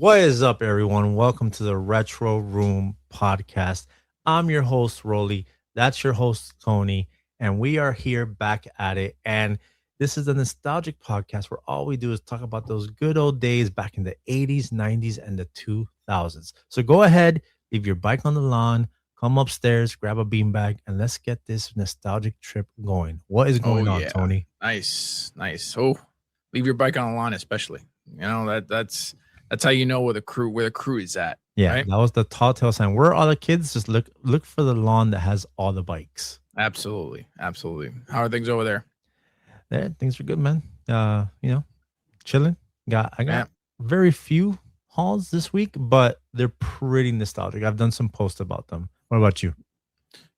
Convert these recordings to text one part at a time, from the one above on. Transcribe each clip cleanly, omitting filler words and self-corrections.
What is up, everyone? Welcome to the Retro Room podcast. I'm your host, Rolly. That's your host, Tony. And we are here back at it. And this is a nostalgic podcast where all we do is talk about those good old days back in the 80s, 90s, and the 2000s. So go ahead, leave your bike on the lawn, come upstairs, grab a beanbag, and let's get this nostalgic trip going. What is Oh going on, yeah, Tony? nice. Oh, leave your bike on the lawn, especially. That's how you know where the crew is at, Yeah, right? that was the tall tale sign. Where are all the kids? Just look for the lawn that has all the bikes. Absolutely. How are things over there? There, things are good, man. Chilling. I Yeah, got very few hauls this week, but they're pretty nostalgic. I've done some posts about them. What about you?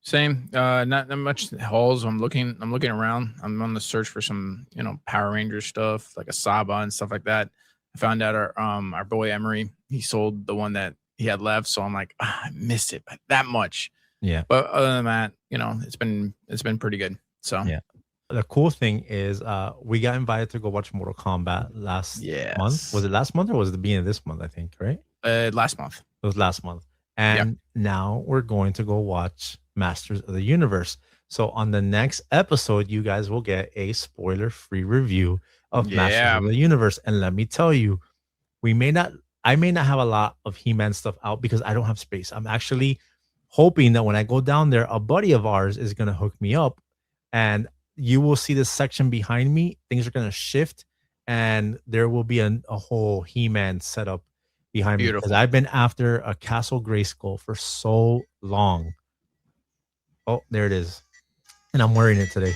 same. Not much hauls. I'm looking around. I'm on the search for some Power Ranger stuff like a Saba and stuff like that. I found out our boy Emery, he sold the one that he had left, so I'm like, I missed it by that much. Yeah, But other than that, it's been pretty good. So yeah. The cool thing is, we got invited to go watch Mortal Kombat last month. Was yes, it last month or was it the beginning of this month? I think, right? last month. It was last month. Yeah. And now we're going to go watch Masters of the Universe. So on the next episode, you guys will get a spoiler-free review of Masters Yeah. of the Universe. And let me tell you, I may not have a lot of He-Man stuff out because I don't have space. I'm actually hoping that when I go down there, a buddy of ours is going to hook me up and you will see this section behind me. Things are going to shift and there will be a whole He-Man setup behind me because Beautiful. I've been after a Castle Grayskull for so long. Oh, there it is. And I'm wearing it today.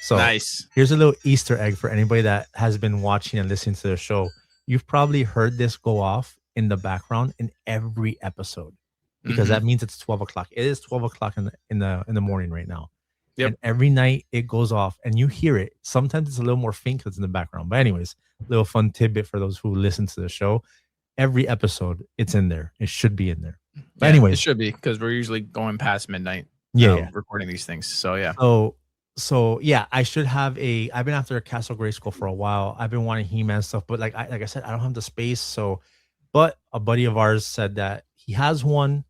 So Nice. here's a little Easter egg for anybody that has been watching and listening to the show. You've probably heard this go off in the background in every episode because Mhm. that means it's 12 o'clock. It is 12 o'clock in the morning right now. Yep. And every night it goes off and you hear it. Sometimes it's a little more faint because it's in the background. But anyways, little fun tidbit for those who listen to the show. Every episode, it's in there. It should be in there. But Yeah, it anyways, should be because we're usually going past midnight, yeah. recording these things. So yeah. So yeah, I should have I've been after a Castle Grayskull for a while. I've been wanting He-Man stuff, but like I said, I don't have the space. So, but a buddy of ours said that he has one.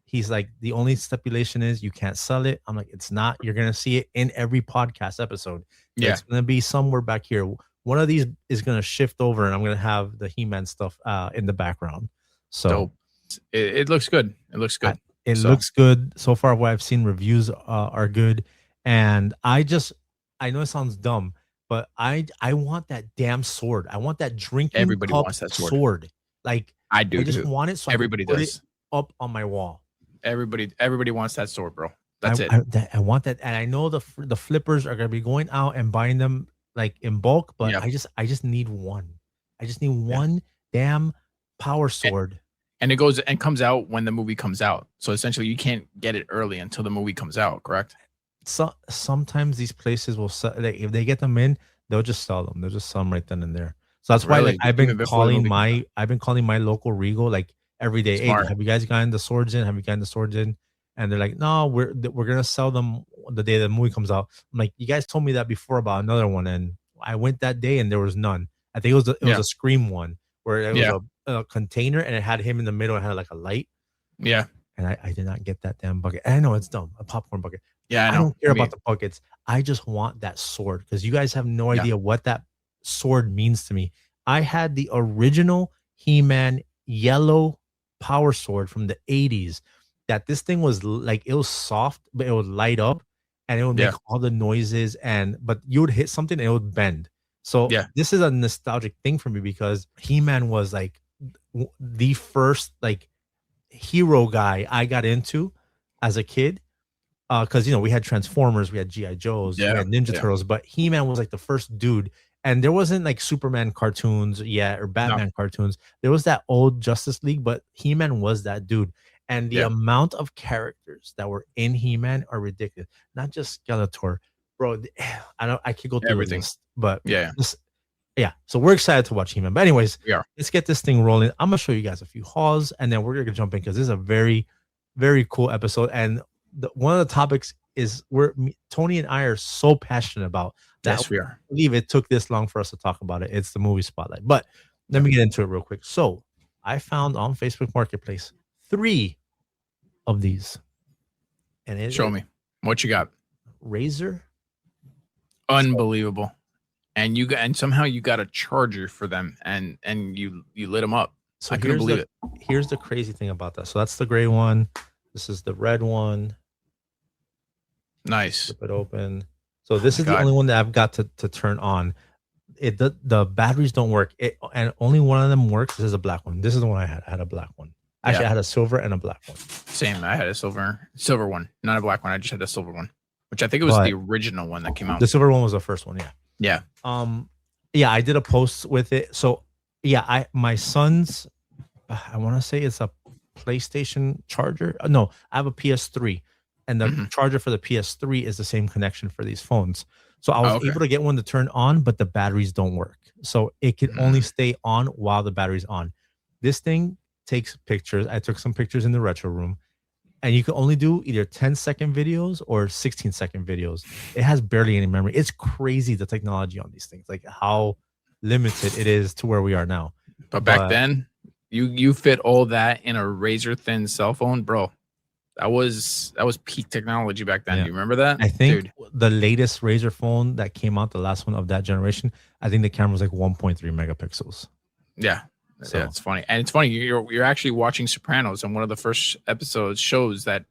He's like, the only stipulation is you can't sell it. I'm like, it's not. You're gonna see it in every podcast episode. Yeah. It's gonna be somewhere back here. One of these is gonna shift over, and I'm gonna have the He-Man stuff in the background. So Dope. It looks good. It looks good. it So looks good so far. What I've seen, reviews are good, and I know it sounds dumb, but I want that damn sword. I want that drinking everybody cup wants that sword. sword. Like I do I just too. want it so I can Everybody put it does. up on my wall. Everybody wants that sword, bro. That's it. I want that, and I know the flippers are gonna be going out and buying them like in bulk, but Yeah. I just need one. I just need Yeah. one damn power sword. And it goes and comes out when the movie comes out. So essentially, you can't get it early until the movie comes out. Correct? So sometimes these places will sell, like, if they get them in, they'll just sell them. They'll just sell them right then and there. So that's why Really? like Even before the movie comes out? I've been calling my local Regal like every day. Hey, Smart. have you guys gotten the swords in? Have you gotten the swords in? And they're like, no, we're gonna sell them the day the movie comes out. I'm like, you guys told me that before about another one, and I went that day and there was none. I think it was Yeah. a Scream one where it was Yeah. a container and it had him in the middle and had like a light. Yeah. And I did not get that damn bucket. And I know it's dumb, a popcorn bucket. Yeah. I I know. don't care about the buckets. I just want that sword because you guys have no Yeah. idea what that sword means to me. I had the original He-Man yellow power sword from the 80s. That this thing was like it was soft, but it would light up and it would make Yeah. all the noises. But you would hit something and it would bend. So Yeah. this is a nostalgic thing for me because He-Man was like the first like hero guy I got into as a kid. Because we had Transformers, we had GI Joes, we Yeah. had Ninja Yeah. Turtles, but He-Man was like the first dude, and there wasn't like Superman cartoons yet or Batman cartoons. There was that old Justice League, but He-Man was that dude. And the Yeah. amount of characters that were in He-Man are ridiculous. Not just Skeletor, bro. I could go through Everything. this, but Yeah. yeah. So we're excited to watch He-Man. But anyways, We are. let's get this thing rolling. I'm gonna show you guys a few hauls, and then we're gonna jump in because this is a very, very cool episode. And one of the topics is Tony and I are so passionate about that. Yes, we are. I believe it took this long for us to talk about it. It's the movie spotlight. But let me get into it real quick. So I found on Facebook Marketplace 3 of these, and it Show is me what you got. Razer. Unbelievable. And somehow you got a charger for them, and you lit them up. So I couldn't believe it. Here's the crazy thing about that. So that's the gray one. This is the red one. Nice. Flip it open. So this is God. the only one that I've got to turn on. The batteries don't work. And only one of them works. This is a black one. This is the one I had. I had a black one. Actually, I had a silver and a black one. Same. I had a silver one, not a black one. I just had a silver one, which I think it was the original one that came out. The silver one was the first one. Yeah. Yeah. I did a post with it. So yeah, my son's, I want to say it's a PlayStation charger. No, I have a PS3, and the charger for the PS3 is the same connection for these phones. So I was able to get one to turn on, but the batteries don't work. So it can only stay on while the battery's on. This thing takes pictures. I took some pictures in the retro room, and you can only do either 10-second videos or 16-second videos. It has barely any memory. It's crazy, the technology on these things, like how limited it is to where we are now. But back then, you fit all that in a razor thin cell phone, bro. That was peak technology back then. Do you remember that? I think the latest Razer phone that came out, the last one of that generation, I think the camera was like 1.3 megapixels. Yeah. So yeah, it's funny. And it's funny, you're actually watching Sopranos, and one of the first episodes shows that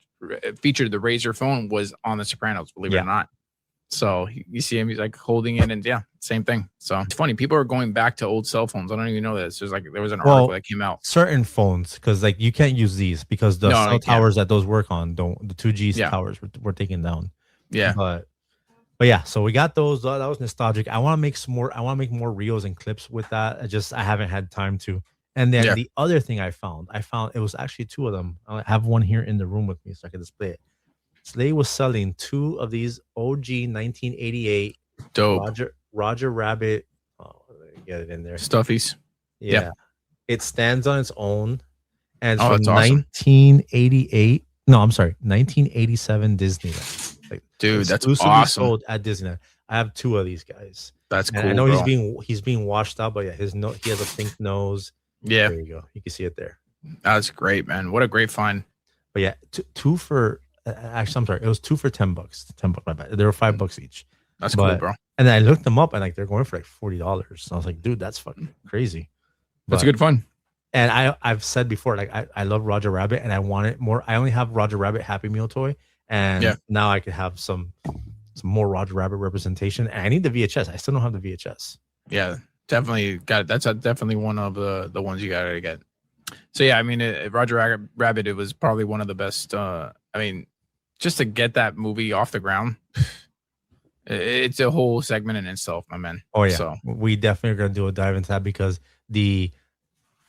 featured the Razer phone was on the Sopranos, believe it or not. So you see him, he's like holding it, and same thing. So it's funny. People are going back to old cell phones. I don't even know this. There was an article that came out. Certain phones, because like you can't use these because the cell towers that those work on the 2G towers were taken down. Yeah. But yeah, so we got those. That was nostalgic. I want to make some more. I want to make more reels and clips with that. I haven't had time to. And then the other thing I found it was actually 2 of them. I have one here in the room with me so I can display it. Slay was selling 2 of these OG 1988 dope Roger Rabbit. Oh, let me get it in there. Stuffies. Yeah. It stands on its own. And it's from 1988. No, I'm sorry, 1987 Disneyland. Like, dude, that's awesome. Sold at Disneyland. I have 2 of these guys. That's cool. And I know he's being washed out, but yeah, he has a pink nose. Yeah, there you go. You can see it there. That's great, man. What a great find. But yeah, 2 for actually, I'm sorry, it was 2 for $10. $10, my bad. They were $5 each. That's cool, bro. And then I looked them up, and like they're going for like $40. So I was like, dude, that's fucking crazy. That's a good fun. And I've said before, like I love Roger Rabbit, and I want it more. I only have Roger Rabbit Happy Meal toy, and now I could have some more Roger Rabbit representation. And I need the VHS. I still don't have the VHS. Yeah, definitely got it. That's definitely one of the ones you gotta get. So yeah, I mean, Roger Rabbit, it was probably one of the best. I mean, just to get that movie off the ground, it's a whole segment in itself, my man. Oh yeah, so we definitely are gonna do a dive into that because the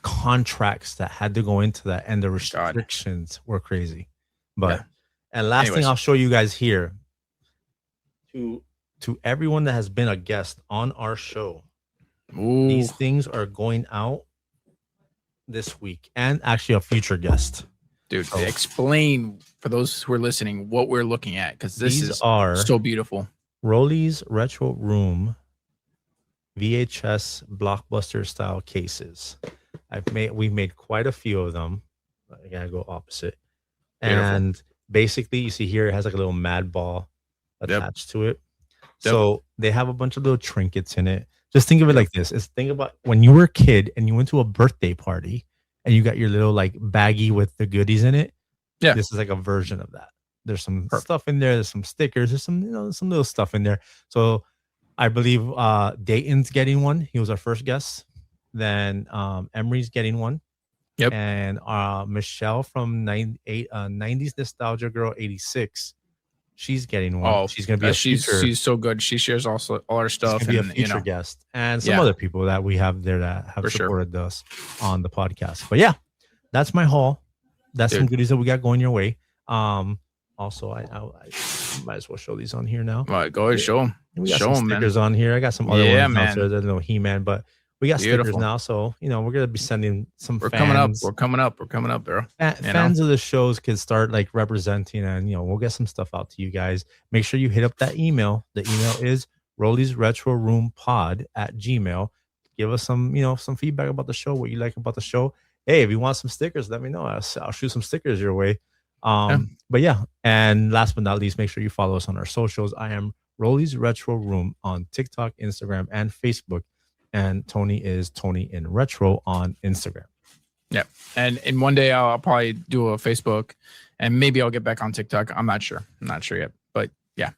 contracts that had to go into that and the restrictions were crazy. But and last thing I'll show you guys here, to everyone that has been a guest on our show, these things are going out this week, and actually a future guest. Dude, explain for those who are listening what we're looking at, because these is so beautiful. Rolly's Retro Room VHS blockbuster style cases. We've made quite a few of them. I gotta go opposite. Beautiful. And basically, you see here it has like a little mad ball attached to it. So they have a bunch of little trinkets in it. Just think of it like this. Think about when you were a kid and you went to a birthday party and you got your little like baggie with the goodies in it. Yeah. This is like a version of that. There's some stuff in there. There's some stickers. There's some, some little stuff in there. So I believe Dayton's getting one. He was our first guest. Then Emery's getting one. Yep. And Michelle from 90's Nostalgia Girl 86. She's getting one. Oh, she's gonna be she's so good. She shares all our stuff. She's gonna be a future guest, and some other people that we have there that have supported us on the podcast. But yeah, that's my haul. That's some goodies that we got going your way. Also, I might as well show these on here now. All right, go ahead, show them. We got some stickers on here. I got some other ones out there. There's no He-Man, but we got stickers now. So we're gonna be sending some. We're coming up, bro. Fans of the shows can start like representing, and we'll get some stuff out to you guys. Make sure you hit up that email. The email is Rolly's Retro Room Pod @gmail.com. Give us some some feedback about the show, what you like about the show. hey, if you want some stickers, let me know. I'll shoot some stickers your way. Yeah. But yeah, and last but not least, make sure you follow us on our socials. I am Rolly's Retro Room on TikTok, Instagram, and Facebook, and Tony is Tony in Retro on Instagram. Yeah. And one day I'll probably do a Facebook, and maybe I'll get back on TikTok. I'm not sure yet, but yeah.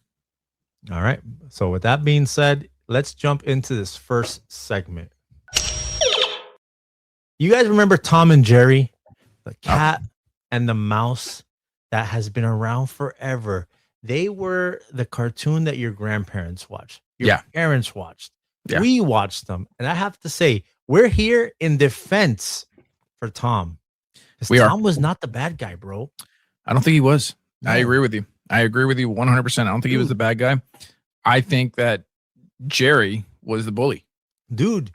All right. So with that being said, let's jump into this first segment. You guys remember Tom and Jerry, the cat and the mouse that has been around forever? They were the cartoon that your grandparents watched, your parents watched. Yeah. We watched them. And I have to say, we're here in defense for Tom. Tom was not the bad guy, bro. I don't think he was. No. I agree with you. 100%. I don't think he was the bad guy. I think that Jerry was the bully. Dude.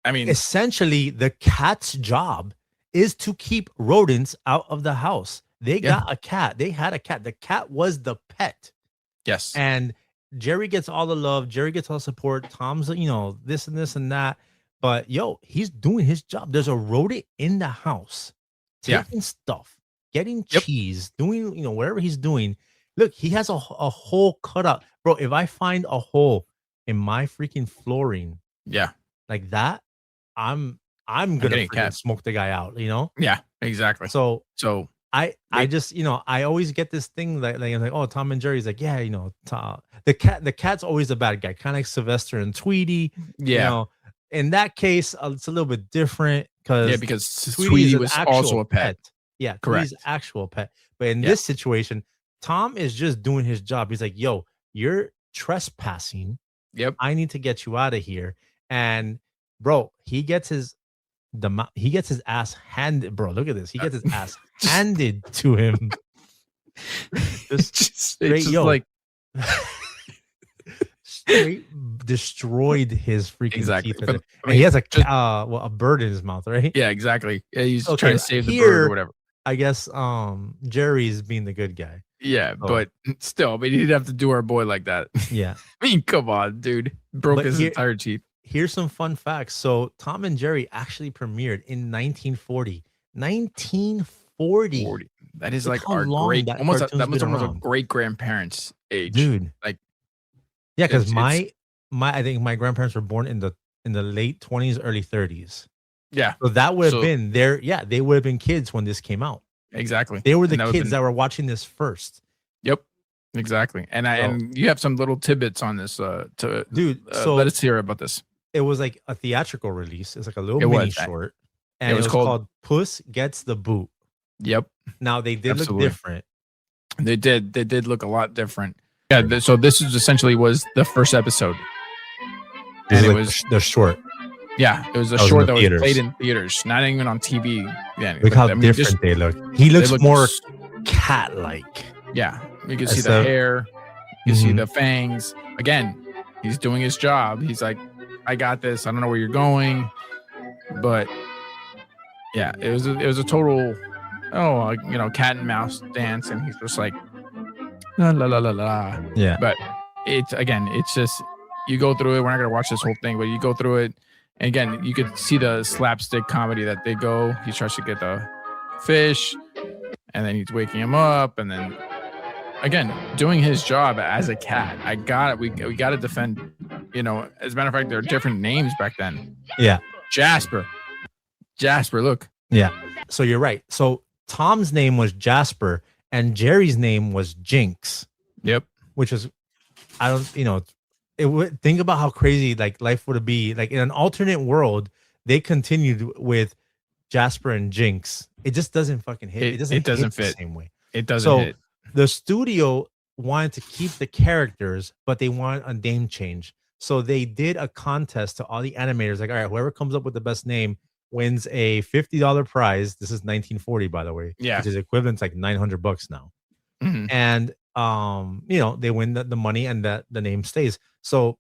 I mean, essentially, the cat's job is to keep rodents out of the house. They got a cat. They had a cat. The cat was the pet. Yes. And Jerry gets all the love. Jerry gets all the support. Tom's, this and this and that. But he's doing his job. There's a rodent in the house, taking stuff, getting cheese, doing, whatever he's doing. Look, he has a hole cut out. Bro, if I find a hole in my freaking flooring, like that, I'm gonna smoke the guy out, Yeah, exactly. So I just, I always get this thing like I'm like, oh, Tom and Jerry's like, yeah, the cat's always the bad guy, kind of like Sylvester and Tweety. Yeah. In that case, it's a little bit different because Tweety was also a pet. Yeah, correct. Tweety's actual pet. But in this situation, Tom is just doing his job. He's like, yo, you're trespassing. Yep. I need to get you out of here. And bro, he gets his ass handed. Bro, look at this. He gets his ass handed to him. Straight destroyed his freaking teeth. He has a bird in his mouth, right? Yeah, exactly. Yeah, he's trying to save the bird or whatever. I guess Jerry's being the good guy. Yeah, but still, he didn't have to do our boy like that. Yeah. Come on, dude. Broke his entire teeth. Here's some fun facts. So Tom and Jerry actually premiered in 1940. 1940. That is like our great, almost a great grandparents' age, dude. Like, yeah, because I think my grandparents were born in the late 20s, early 30s. Yeah, so that would have been there. Yeah, they would have been kids when this came out. Exactly. They were the kids that were watching this first. Yep. Exactly. And you have some little tidbits on this dude. So let us hear about this. It was like a theatrical release. It's like a little mini short. And it was called Puss Gets the Boot. Yep. Now they did look different. They did look a lot different. Yeah, so this was the first episode. And it was the short. Yeah, it was a short that was played in theaters, not even on TV. Yeah, look how different they look. He looks more cat-like. Yeah, you can see the hair, you can see the fangs. Again, he's doing his job. He's like, I got this. I don't know where you're going, but yeah, it was a total, cat and mouse dance, and he's just like, la la la la la. Yeah, but it's just you go through it. We're not gonna watch this whole thing, but you go through it. And again, you could see the slapstick comedy that they go. He tries to get the fish, and then he's waking him up, and then again doing his job as a cat. We got to defend. As a matter of fact, there are different names back then. Yeah, Jasper. Look. Yeah. So you're right. So Tom's name was Jasper, and Jerry's name was Jinx. Yep. Which is, it would think about how crazy like life would be. Like in an alternate world, they continued with Jasper and Jinx. It just doesn't fucking hit. It doesn't fit the same way. It doesn't hit. The studio wanted to keep the characters, but they wanted a name change. So they did a contest to all the animators. Like, all right, whoever comes up with the best name wins a $50 prize. This is 1940, by the way. Yeah, which is equivalent to like $900 now. Mm-hmm. And they win the money, and that the name stays. So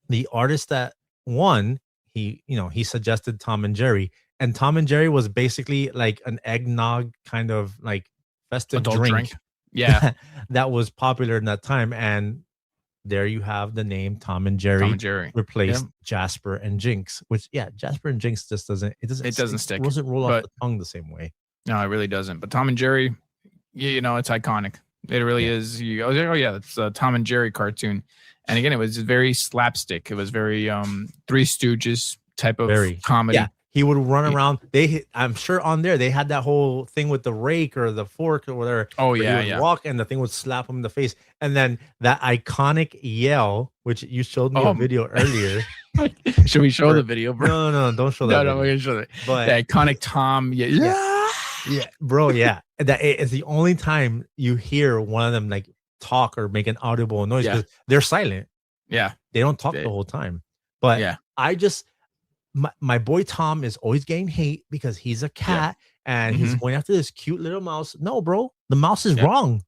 the artist that won, he suggested Tom and Jerry, and Tom and Jerry was basically like an eggnog kind of like festive adult drink. Yeah, that was popular in that time. And there you have the name Tom and Tom Jerry and Jerry. replaced Yeah. Jasper and Jinx, which Jasper and Jinx just doesn't It doesn't stick. doesn't roll off But the tongue the same way. no, it really doesn't. But Tom and Jerry, it's iconic. It really is. You go, oh yeah, it's a Tom and Jerry cartoon. And again, it was very slapstick. It was very Three Stooges type of comedy. Yeah. He would run around. I'm sure on there they had that whole thing with the rake or the fork or whatever. Oh He would walk and the thing would slap him in the face. And then that iconic yell, which you showed me a video earlier. Should we show the video, bro? No, don't show that. No, we're gonna show it. But the iconic Tom, bro, that is the only time you hear one of them like talk or make an audible noise because they're silent. Yeah, they don't talk the whole time. But I just. My boy Tom is always getting hate because he's a cat and he's going after this cute little mouse. No, bro, the mouse is wrong.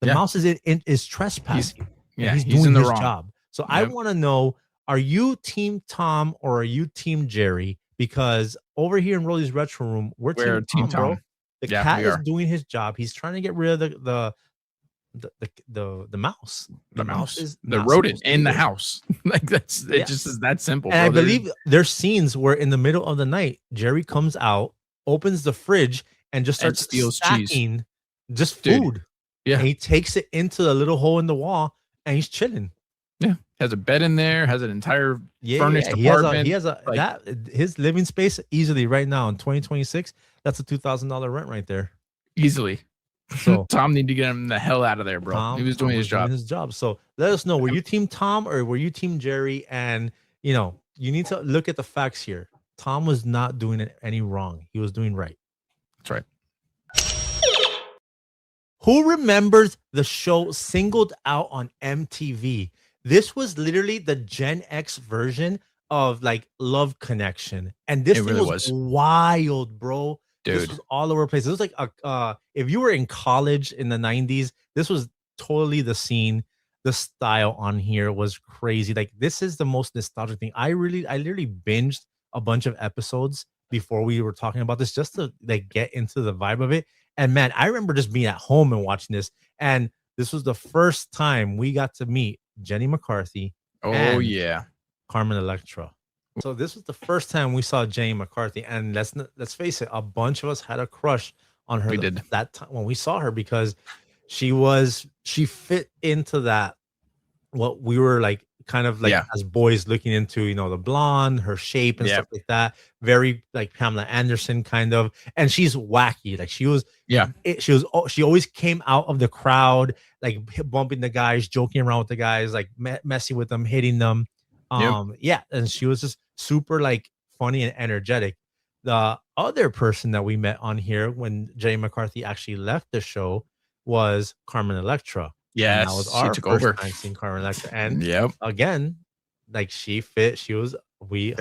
The mouse is trespassing. He's doing his job. So I want to know: are you Team Tom or are you Team Jerry? Because over here in Rolly's Retro Room, we're Team Tom. Bro. The cat is doing his job. He's trying to get rid of the mouse. The mouse is the rodent in the house. Like that's it. Just is that simple. And I believe there's scenes where in the middle of the night, Jerry comes out, opens the fridge, and just starts stacking just food. Yeah, and he takes it into the little hole in the wall, and he's chilling. Yeah, has a bed in there, has an entire furnished apartment. He has his living space easily right now in 2026. That's a $2,000 rent right there, easily. So Tom needed to get him the hell out of there, bro. He was doing his job. So let us know: were you Team Tom or were you Team Jerry? And you need to look at the facts here. Tom was not doing any wrong; he was doing right. That's right. Who remembers the show Singled Out on MTV? This was literally the Gen X version of like Love Connection, and this thing was wild, bro. Dude. This was all over the place. It was like if you were in college in the 90s, this was totally the scene. The style on here was crazy. Like this is the most nostalgic thing. I literally binged a bunch of episodes before we were talking about this just to like get into the vibe of it. And man, I remember just being at home and watching this. And this was the first time we got to meet Jenny McCarthy. Oh yeah, Carmen Electra. So this was the first time we saw Jenny McCarthy, and let's face it, a bunch of us had a crush on her. We did that time when we saw her because she fit into that what we were like kind of like as boys looking into, the blonde, her shape and stuff like that. Very like Pamela Anderson kind of, and she's wacky. Like she was, she always came out of the crowd, like bumping the guys, joking around with the guys, like messing with them, hitting them. And she was just super like funny and energetic. The other person that we met on here when Jenny McCarthy actually left the show was Carmen Electra. Yeah, that was our first time seeing Carmen Electra. And again, like she fit. She was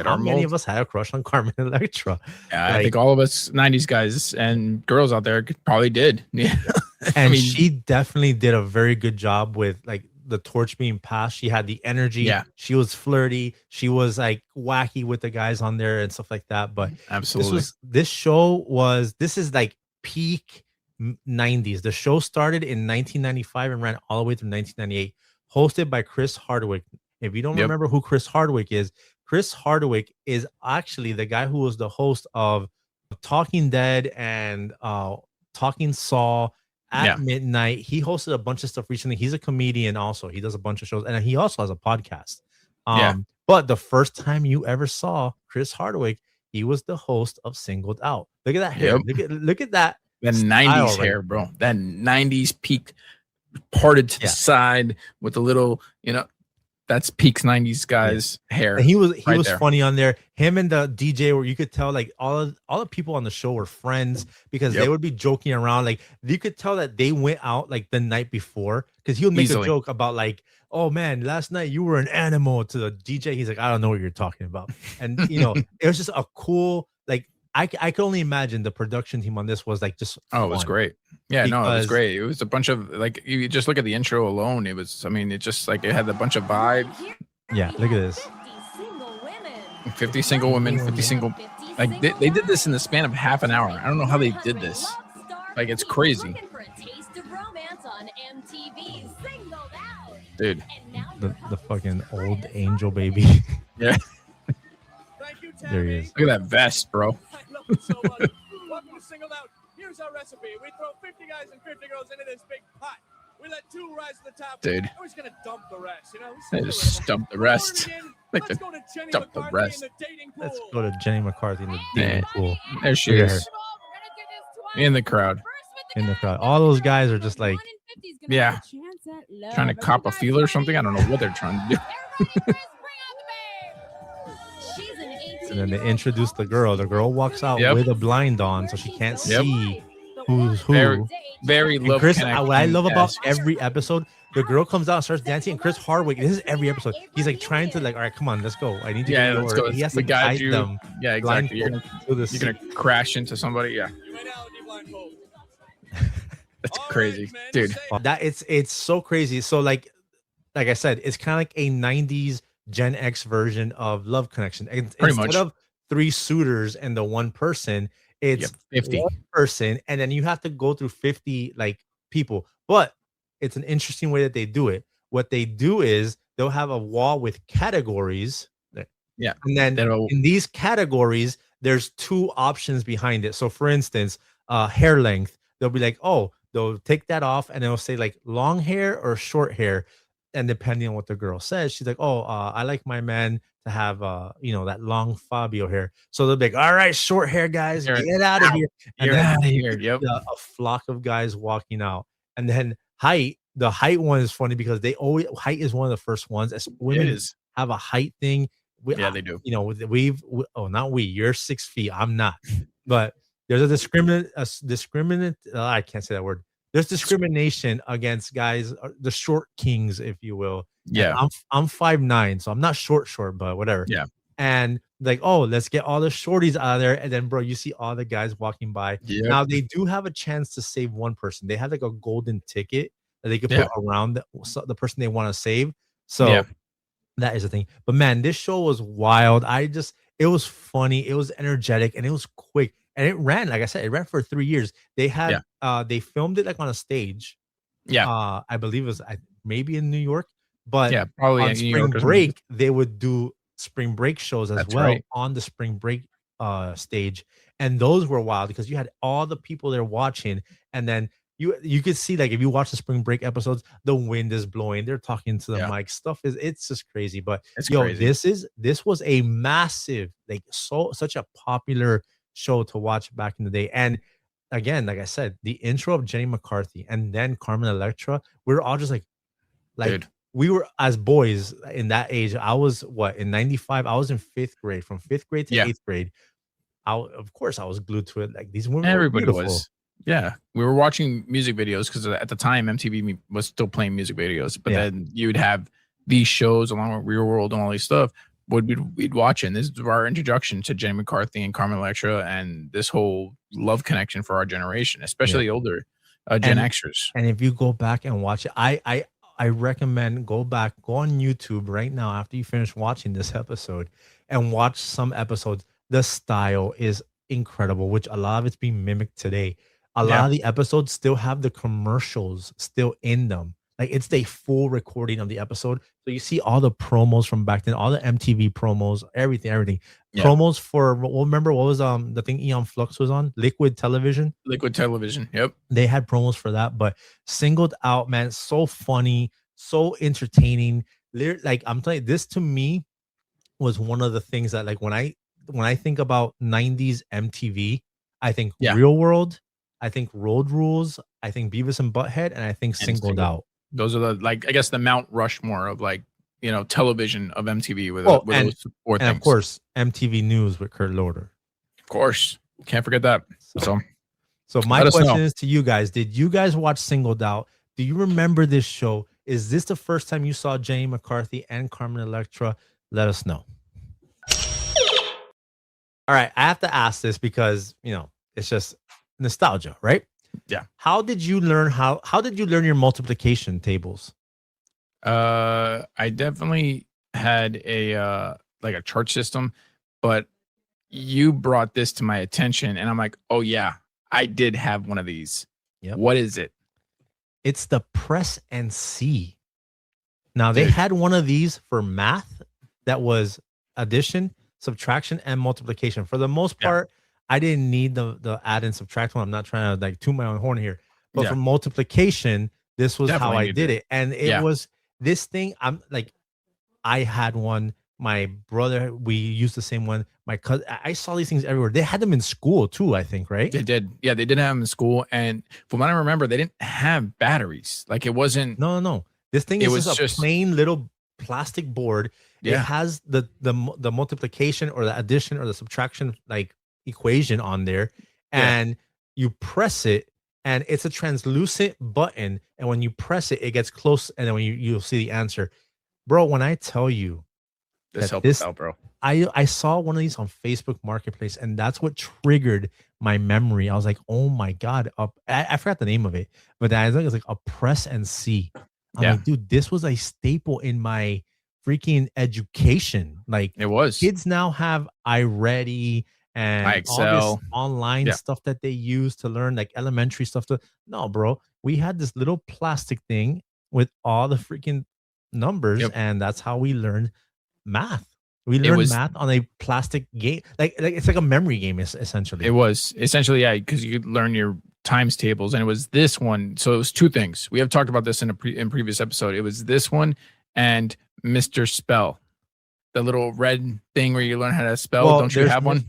how many of us had a crush on Carmen Electra? Yeah, like, I think all of us 90s guys and girls out there probably did. Yeah, and she definitely did a very good job with like the torch being passed. She had the energy. Yeah, she was flirty. She was like wacky with the guys on there and stuff like that. But absolutely, this is like peak 90s. The show started in 1995 and ran all the way through 1998. Hosted by Chris Hardwick. If you don't remember who Chris Hardwick is actually the guy who was the host of Talking Dead and Talking Saw. At midnight, he hosted a bunch of stuff recently. He's a comedian also. He does a bunch of shows, and he also has a podcast. But the first time you ever saw Chris Hardwick, he was the host of Singled Out. Look at that hair. Look at that. That 90s hair, bro. That 90s peak parted to the side with a little, that's peak 90s guys hair. And he was funny on there. Him and the DJ, where you could tell like all the people on the show were friends because they would be joking around. Like you could tell that they went out like the night before because he would make a joke about like, oh man, last night you were an animal to the DJ. He's like, I don't know what you're talking about. And it was just a cool like I can only imagine the production team on this was like just fun. It was great. Yeah, it was great. It was a bunch of like you just look at the intro alone. It was, it just like it had a bunch of vibe. Yeah, look at this. 50 single women, 50 single. Like they did this in the span of half an hour. I don't know how they did this. Like it's crazy. Dude. the fucking old angel baby. Yeah. There he is. Look at that vest, bro. I love it so much. Welcome to Singled Out. Here's our recipe. We throw 50 guys and 50 girls into this big pot. We let 2 rise to the top. Dude. And we're just going to dump the rest, you know? They just dump the rest. Like Let's the, go to Jenny dump the McCarthy rest. in the dating pool. Let's go to Jenny McCarthy in the dating pool. There she Look at is. In the crowd. In the crowd. All those guys are just like, yeah, trying to cop a feel or something. I don't know what they're trying to do. and then they introduce the girl. The girl walks out with a blind on, so she can't see who's who. Very and love Chris, what I love about connection. every episode, the girl comes out and starts dancing, and Chris Hardwick, this is every episode. He's like trying to like, all right, come on, let's go. I need to Yeah, let's go. He has We to got guide you. them. Yeah, exactly. You're blindfold. gonna crash into somebody. Yeah, that's crazy, dude. That it's so crazy. So like I said, it's kind of like a 90s Gen X version of Love Connection. And Pretty instead much. of 3 suitors and the one person, it's 50 one person, and then you have to go through 50 like people. But it's an interesting way that they do it. What they do is they'll have a wall with categories. Yeah. And then in these categories, there's 2 options behind it. So for instance, hair length, they'll be like, oh, they'll take that off and they'll say like long hair or short hair. And depending on what the girl says, she's like, oh, I like my man to have that long Fabio hair. So they'll be like, all right, short hair guys, get out of here. And You're then out of here. Yep. a flock of guys walking out. And then the height one is funny because height is one of the first ones. As women have a height thing. They do. You're 6 feet. I'm not. But there's a discriminant. I can't say that word. There's discrimination against guys, the short kings, if you will. Yeah. And I'm 5'9", so I'm not short, but whatever. Yeah. And like, oh, let's get all the shorties out of there. And then, bro, you see all the guys walking by. Yep. Now they do have a chance to save one person. They have like a golden ticket that they could put around the person they want to save. So that is the thing. But man, this show was wild. It was funny. It was energetic and it was quick. And it ran, like I said, it ran for 3 years. They had they filmed it like on a stage. Yeah. I believe it was maybe in New York, but probably on in New spring York break, they would do spring break shows as well on the spring break stage. And those were wild because you had all the people there watching, and then you could see, like, if you watch the spring break episodes, the wind is blowing, they're talking to the mic, it's just crazy. But crazy. This was a massive, like, such a popular show to watch back in the day. And again, like I said, the intro of Jenny McCarthy and then Carmen Electra, we were all just like dude. We were, as boys in that age, I was in 95, I was in 5th grade. From 5th grade to 8th grade, of course I was glued to it. Like, these women, everybody was. Yeah, we were watching music videos because at the time MTV was still playing music videos, but then you'd have these shows along with Real World and all these stuff. We'd watch it. And this is our introduction to Jenny McCarthy and Carmen Electra and this whole love connection for our generation, especially older Gen Xers. And if you go back and watch it, I recommend go on YouTube right now after you finish watching this episode and watch some episodes. The style is incredible, which a lot of it's being mimicked today. A lot of the episodes still have the commercials still in them. Like, it's the full recording of the episode. So you see all the promos from back then, all the MTV promos, everything. Yeah. Promos for, remember what was the thing Eon Flux was on? Liquid Television. Yep. They had promos for that, but Singled Out, man, so funny, so entertaining. Like, I'm telling you, this to me was one of the things that, like, when I think about 90s MTV, I think Real World, I think Road Rules, I think Beavis and Butthead, and I think Singled Out. Those are the, like, I guess the Mount Rushmore of, like, television of MTV with those four things. And of course, MTV News with Kurt Loder. Of course. Can't forget that. So my question is to you guys. Did you guys watch Singled Out? Do you remember this show? Is this the first time you saw Jenny McCarthy and Carmen Electra? Let us know. All right, I have to ask this because, it's just nostalgia, right? Yeah. How did you learn your multiplication tables? I definitely had a chart system, but you brought this to my attention and I'm like, oh yeah, I did have one of these. Yep. What is it? It's the press and see. Now they Dude. had one of these for math that was addition, subtraction, and multiplication. For the most Yeah. part, I didn't need the add and subtract one. I'm not trying to like toot my own horn here, but Yeah. for multiplication, this was how Definitely I needed did it. it, and it Yeah. was this thing. I'm like, I had one. My brother, we used the same one. My cousin, I saw these things everywhere. They had them in school too, I think, right? They did. Yeah, they did have them in school. And from what I remember, they didn't have batteries. Like it wasn't. No. This thing It is was just a just. plain little plastic board. It Yeah. has the multiplication or the addition or the subtraction like equation on there, Yeah. and you press it, and it's a translucent button. And when you press it, it gets close, and then when you'll see the answer, bro. When I tell you This that helped us out, bro. I saw one of these on Facebook Marketplace, and that's what triggered my memory. I was like, "Oh my god!" I forgot the name of it, but I think it's like a press and see. I'm Yeah. like, dude, this was a staple in my freaking education. Like, It was. kids now have iReady and all this iExcel. online Yeah. stuff that they use to learn, like elementary stuff. No, bro, we had this little plastic thing with all the freaking numbers, Yep. and that's how we learned math. We It learned was. math on a plastic game, like it's like a memory game, essentially. It was essentially, yeah, because you could learn your times tables, and it was this one. So it was two things. We have talked about this in in previous episode. It was this one and Mr. Spell, the little red thing where you learn how to spell. Well, Don't you there's have one?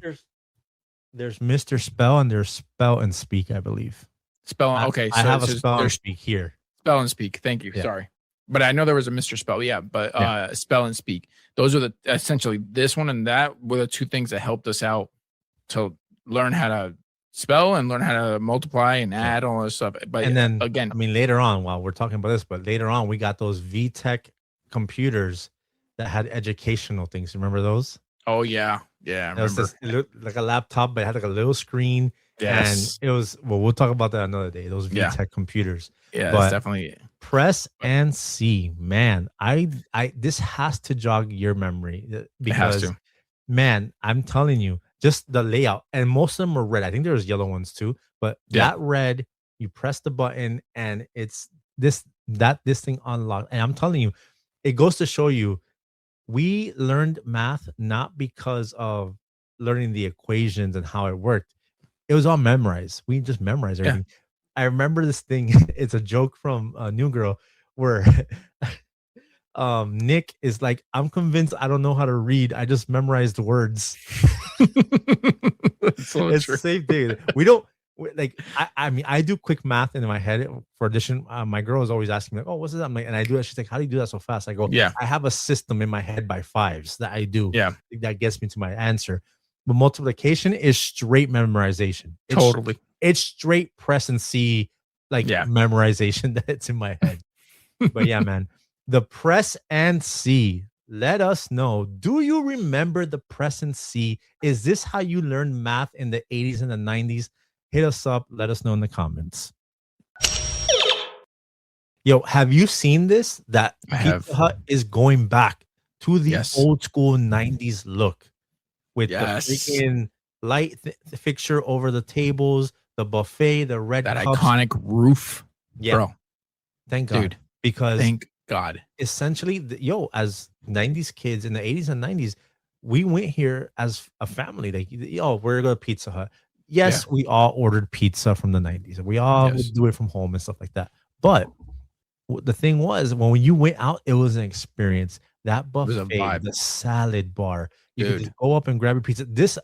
There's Mr. Spell and there's Spell and Speak, I believe. Spell. Okay, I so have a it's just- Spell and there's Speak here. Spell and Speak. Thank you. Yeah. Sorry. But I know there was a Mr. Spell. Yeah, but Yeah. Spell and Speak. Those are the essentially this one and that were the two things that helped us out to learn how to spell and learn how to multiply and add all this stuff. But And then again, I mean, later on, while we're talking about this, but later on, we got those VTech computers that had educational things. Remember those? oh yeah, yeah, I It was remember. it looked like a laptop, but it had like a little screen. Yes. And it was, well, we'll talk about that another day. Those Yeah. VTech computers. Yeah, but it's definitely Press and see, man. I this has to jog your memory because, to. man, I'm telling you, just the layout, and most of them were red. I think there was yellow ones too, but Yeah. that red, you press the button, and it's this thing unlocked. And I'm telling you, it goes to show you, we learned math not because of learning the equations and how it worked. It was all memorized. We just memorized Yeah. everything. I remember this thing. It's a joke from New Girl where Nick is like, I'm convinced I don't know how to read. I just memorized words. So It's true. the same thing. We don't like. I mean, I do quick math in my head for addition. My girl is always asking me, like, "Oh, what's that?" I'm like, and I do that. She's like, "How do you do that so fast?" I go, Yeah. I have a system in my head by fives that I do. Yeah. That gets me to my answer. But multiplication is straight memorization. Totally. It's straight press and see, like, Yeah. memorization that's in my head. But yeah, man, the press and see. Let us know. Do you remember the press and see? Is this how you learned math in the 80s and the 90s? Hit us up. Let us know in the comments. Yo, have you seen this? That I have. Pizza Hut is going back to the Yes. old school 90s look with Yes. the freaking light fixture over the tables, the buffet, the red That cups. iconic roof. Yeah, Bro, thank God. dude. Because Thank God. essentially, as 90s kids in the 80s and 90s, we went here as a family. Like, we're going to Pizza Hut. Yes, we all ordered pizza from the 90s. We all Yes. would do it from home and stuff like that. But the thing was, when you went out, it was an experience. That was a buffet, vibe. the salad bar, you could Dude. just go up and grab your pizza. This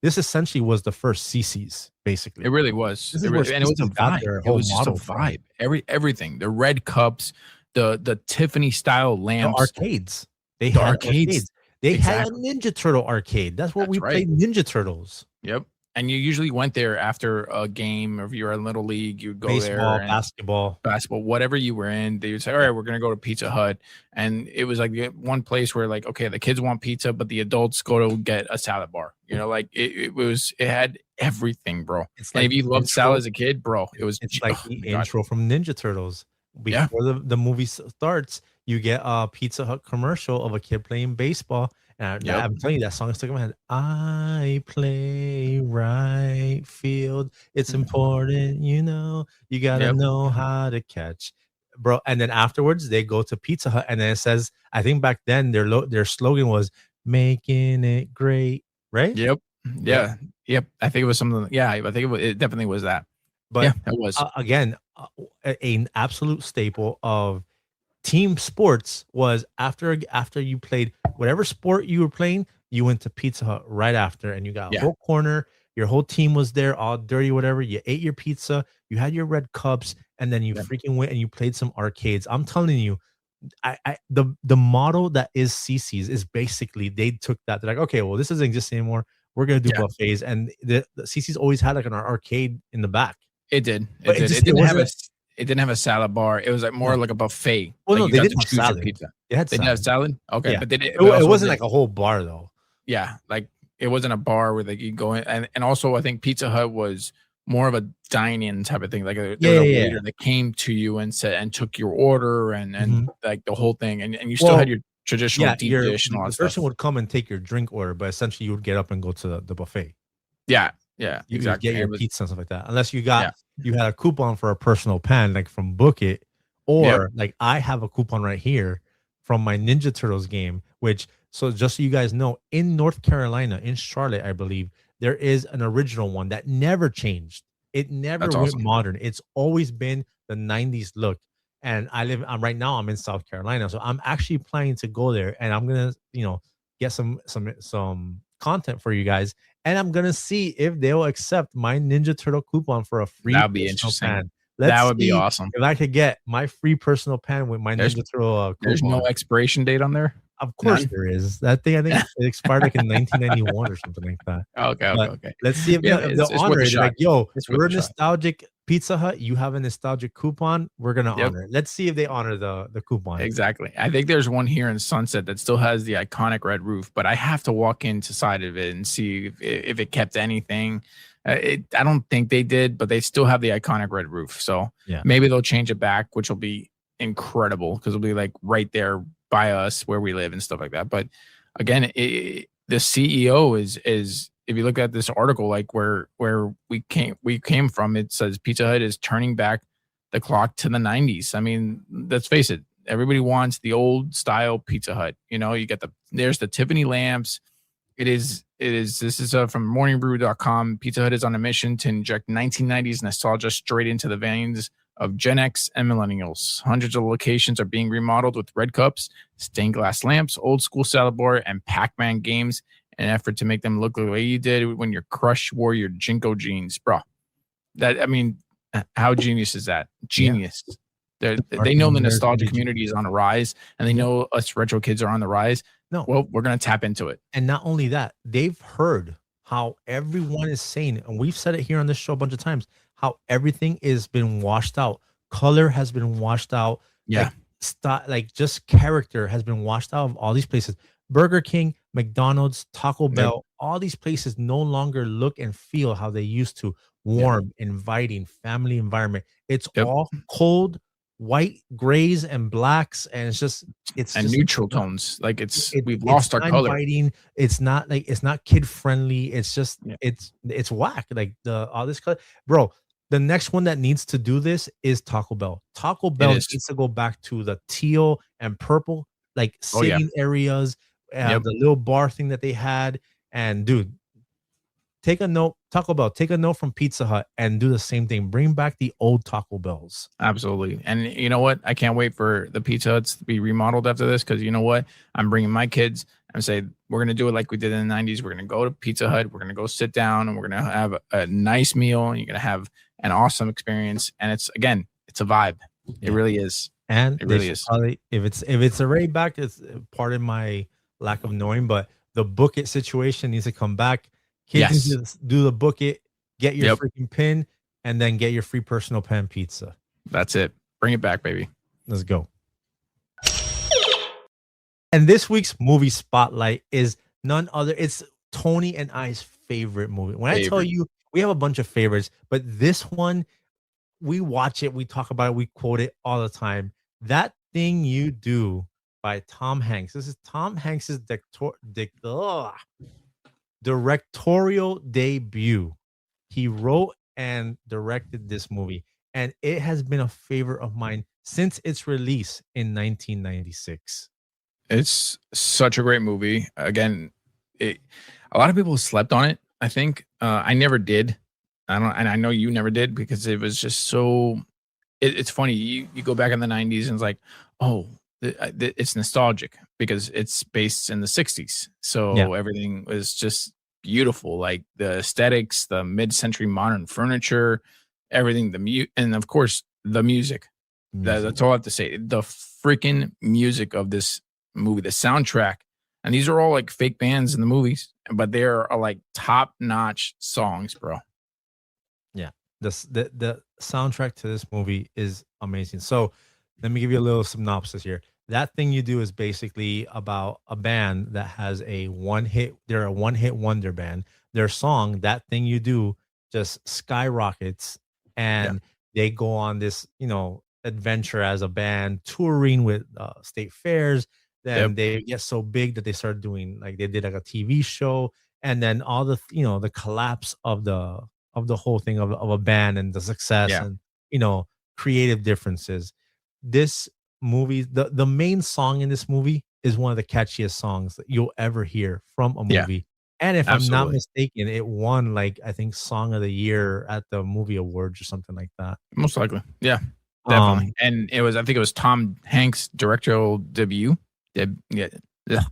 essentially was the first CC's, basically. It really was. This It is really, where and it was a CC's got vibe. their It whole was just a model from. vibe. Everything. The red cups, the Tiffany style The lamps. arcades. They The had arcades. arcades. They Exactly. had a Ninja Turtle arcade. That's where That's we right. played Ninja Turtles. Yep. And you usually went there after a game, or if you were in Little League, you'd go Baseball, there. And basketball, whatever you were in, they would say, all right, we're going to go to Pizza Hut. And it was like one place where, like, okay, the kids want pizza, but the adults go to get a salad bar. You know, like it had everything, bro. It's And like if you the loved intro- salad as a kid, bro, it was It's like oh the my God. intro from Ninja Turtles. Yeah. Before the movie starts, you get a Pizza Hut commercial of a kid playing baseball. And Yep. I'm telling you, that song is stuck in my head. I play right field. It's important, you got to Yep. know how to catch. bro. And then afterwards, they go to Pizza Hut, and then it says, I think back then their slogan was "Making it great," right? Yep. Yep. Yeah. Yep. I think it was something. Yeah, I think it definitely was that. But Yeah, it was. again, an absolute staple of team sports was after you played whatever sport you were playing, you went to Pizza Hut right after, and you got a Yeah. whole corner. Your whole team was there, all dirty, whatever. You ate your pizza, you had your red cups, and then you Yep. freaking went and you played some arcades. I'm telling you, the model that is CC's is basically they took that. They're like, okay, well, this doesn't exist anymore. We're gonna do Yeah. buffets, and the CC's always had like an arcade in the back, It did. It but did. it wasn't. It didn't have a salad bar. It was like more No, like a buffet. well, Like no, you they got to didn't have choose your salad. pizza. They had They didn't have salad. salad? Okay, Yeah, but they did, it, but it also wasn't did, like a whole bar though. yeah, like it wasn't a bar where like you go in, and also I think Pizza Hut was more of a dine-in type of thing. Like there Yeah, was a yeah, waiter yeah. that came to you and said and took your order and Mhm. like the whole thing, and you still had Well, your traditional yeah, deep dish and all the that stuff. person would come and take your drink order, but essentially you would get up and go to the buffet. Yeah, yeah, You would get exactly. your It was, pizza and stuff like that, unless yeah, you had a coupon for a personal pan, like from Book It, yep, or like I have a coupon right here from my Ninja Turtles game. Which, so just so you guys know, in North Carolina, in Charlotte, I believe there is an original one that never changed. It never that's went awesome. modern. It's always been the '90s look. And I'm right now. I'm in South Carolina, so I'm actually planning to go there, and I'm gonna, get some content for you guys, and I'm gonna see if they'll accept my Ninja Turtle coupon for a free That would be personal interesting. pan. That Let's would be see awesome. if I could get my free personal pan with my There's Ninja Turtle there's no coupon. expiration date on there. Of course None. there is. That thing, I think it expired like in 1991 or something like that. Okay, okay, But okay. let's see Yeah, if they'll it's worth honor a it. They're shot. like, "Yo, It's worth we're a a shot. nostalgic Pizza Hut. You have a nostalgic coupon. We're gonna Yep. honor it." Let's see if they honor the coupon. Exactly. I think there's one here in Sunset that still has the iconic red roof, but I have to walk inside of it and see if it kept anything. I don't think they did, but they still have the iconic red roof. So Yeah. maybe they'll change it back, which will be incredible because it'll be like right there by us where we live and stuff like that. But again, the CEO is if you look at this article, like where we came from, it says Pizza Hut is turning back the clock to the 90s. I mean, let's face it, everybody wants the old style Pizza Hut. You know, you get there's the Tiffany lamps. This is from morningbrew.com. Pizza Hut is on a mission to inject 1990s nostalgia straight into the veins of Gen X and millennials. Hundreds of locations are being remodeled with red cups, stained glass lamps, old school salad bar, and Pac-Man games in an effort to make them look the way you did when your crush wore your Jinko jeans. Bro, I mean, how genius is that? Genius. They know the nostalgia community is on a rise, and they know us retro kids are on the rise. No. Well, we're going to tap into it. And not only that, they've heard how everyone is saying, and we've said it here on this show a bunch of times, how everything is been washed out. Color has been washed out. Yeah. Like just character has been washed out of all these places. Burger King, McDonald's, Taco Bell, all these places no longer look and feel how they used to. Warm, inviting, family environment. It's all cold, white, grays, and blacks, and it's just neutral tones. Like we've lost our color. Inviting. It's not kid friendly. It's just it's whack. Like all this color, bro. The next one that needs to do this is Taco Bell. Taco Bell needs to go back to the teal and purple, like sitting areas, the little bar thing that they had. And dude, take a note, Taco Bell, take a note from Pizza Hut and do the same thing. Bring back the old Taco Bells. Absolutely. And you know what? I can't wait for the Pizza Huts to be remodeled after this because you know what? I'm bringing my kids and say, we're going to do it like we did in the 90s. We're going to go to Pizza Hut. We're going to go sit down and we're going to have a nice meal. And you're going to have an awesome experience. And it's a vibe. It really is. And it really is. Probably, if it's already back, it's part of my lack of knowing, but the Book It situation needs to come back. Kids need to do the Book It, get your freaking pin, and then get your free personal pan pizza. That's it. Bring it back, baby. Let's go. And this week's movie spotlight is none other. It's Tony and I's favorite movie. When I tell you, we have a bunch of favorites, but this one, we watch it, we talk about it, we quote it all the time. That Thing You Do by Tom Hanks. This is Tom Hanks's directorial debut. He wrote and directed this movie, and it has been a favorite of mine since its release in 1996. It's such a great movie. Again, a lot of people slept on it. I think I never did. I don't, and I know you never did because it was just so. It's funny. You go back in the '90s and it's like, oh, it's nostalgic because it's based in the '60s, Yeah. so everything was just beautiful. Like the aesthetics, the mid-century modern furniture, everything. And of course the music. That's all I have to say. The freaking music of this movie, the soundtrack, and these are all like fake bands in the movies, but they're like top notch songs, bro. Yeah. The soundtrack to this movie is amazing. So let me give you a little synopsis here. That Thing You Do is basically about a band that has they're a one-hit wonder band. Their song, That Thing You Do, just skyrockets, Yeah, and they go on this, adventure as a band, touring with state fairs. yep, Then they get so big that they start doing, like, they did like a TV show, and then all the collapse of the whole thing of a band and the success yeah, and creative differences. This movie, the main song in this movie is one of the catchiest songs that you'll ever hear from a yeah, movie. And if I'm not absolutely. mistaken, it won, like, I think, Song of the Year at the movie awards or something like that. Most likely. Yeah, definitely. Um, And I think it was Tom Hanks' directorial debut. Yeah, ugh.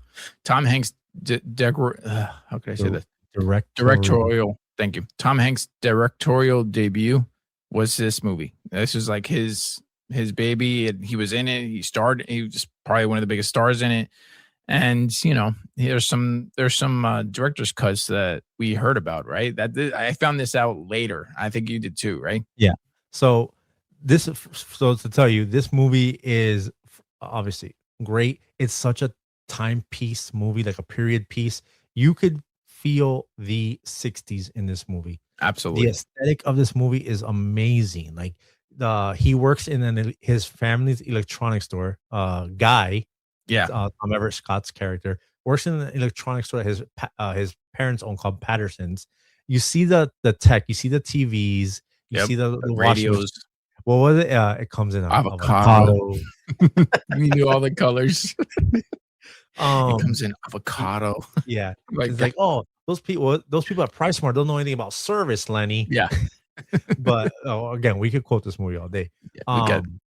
Tom Hanks, how could I say the this? directorial. Directorial. Thank you. Tom Hanks' directorial debut was this movie. This was like his baby, and he was in it. He was probably one of the biggest stars in it. And there's some director's cuts that we heard about, right? I found this out later. I think you did too, right? Yeah. So so to tell you, this movie is obviously great. It's such a timepiece movie, like a period piece. You could feel the 60s in this movie. The Absolutely. aesthetic of this movie is amazing. Like, he works in his family's electronics store. Guy, Yeah. Tom Everett Scott's character, works in an electronics store that his parents own, called Patterson's. You see the tech, you see the TVs, you Yep. see The the washing machine. radios, What was it? It comes in a avocado. avocado. You knew all the colors. It Um, comes in avocado. yeah. Like, It's like, oh, those people at PriceSmart don't know anything about service, Lenny. yeah. But again, we could quote this movie all day. Yeah, we got Um,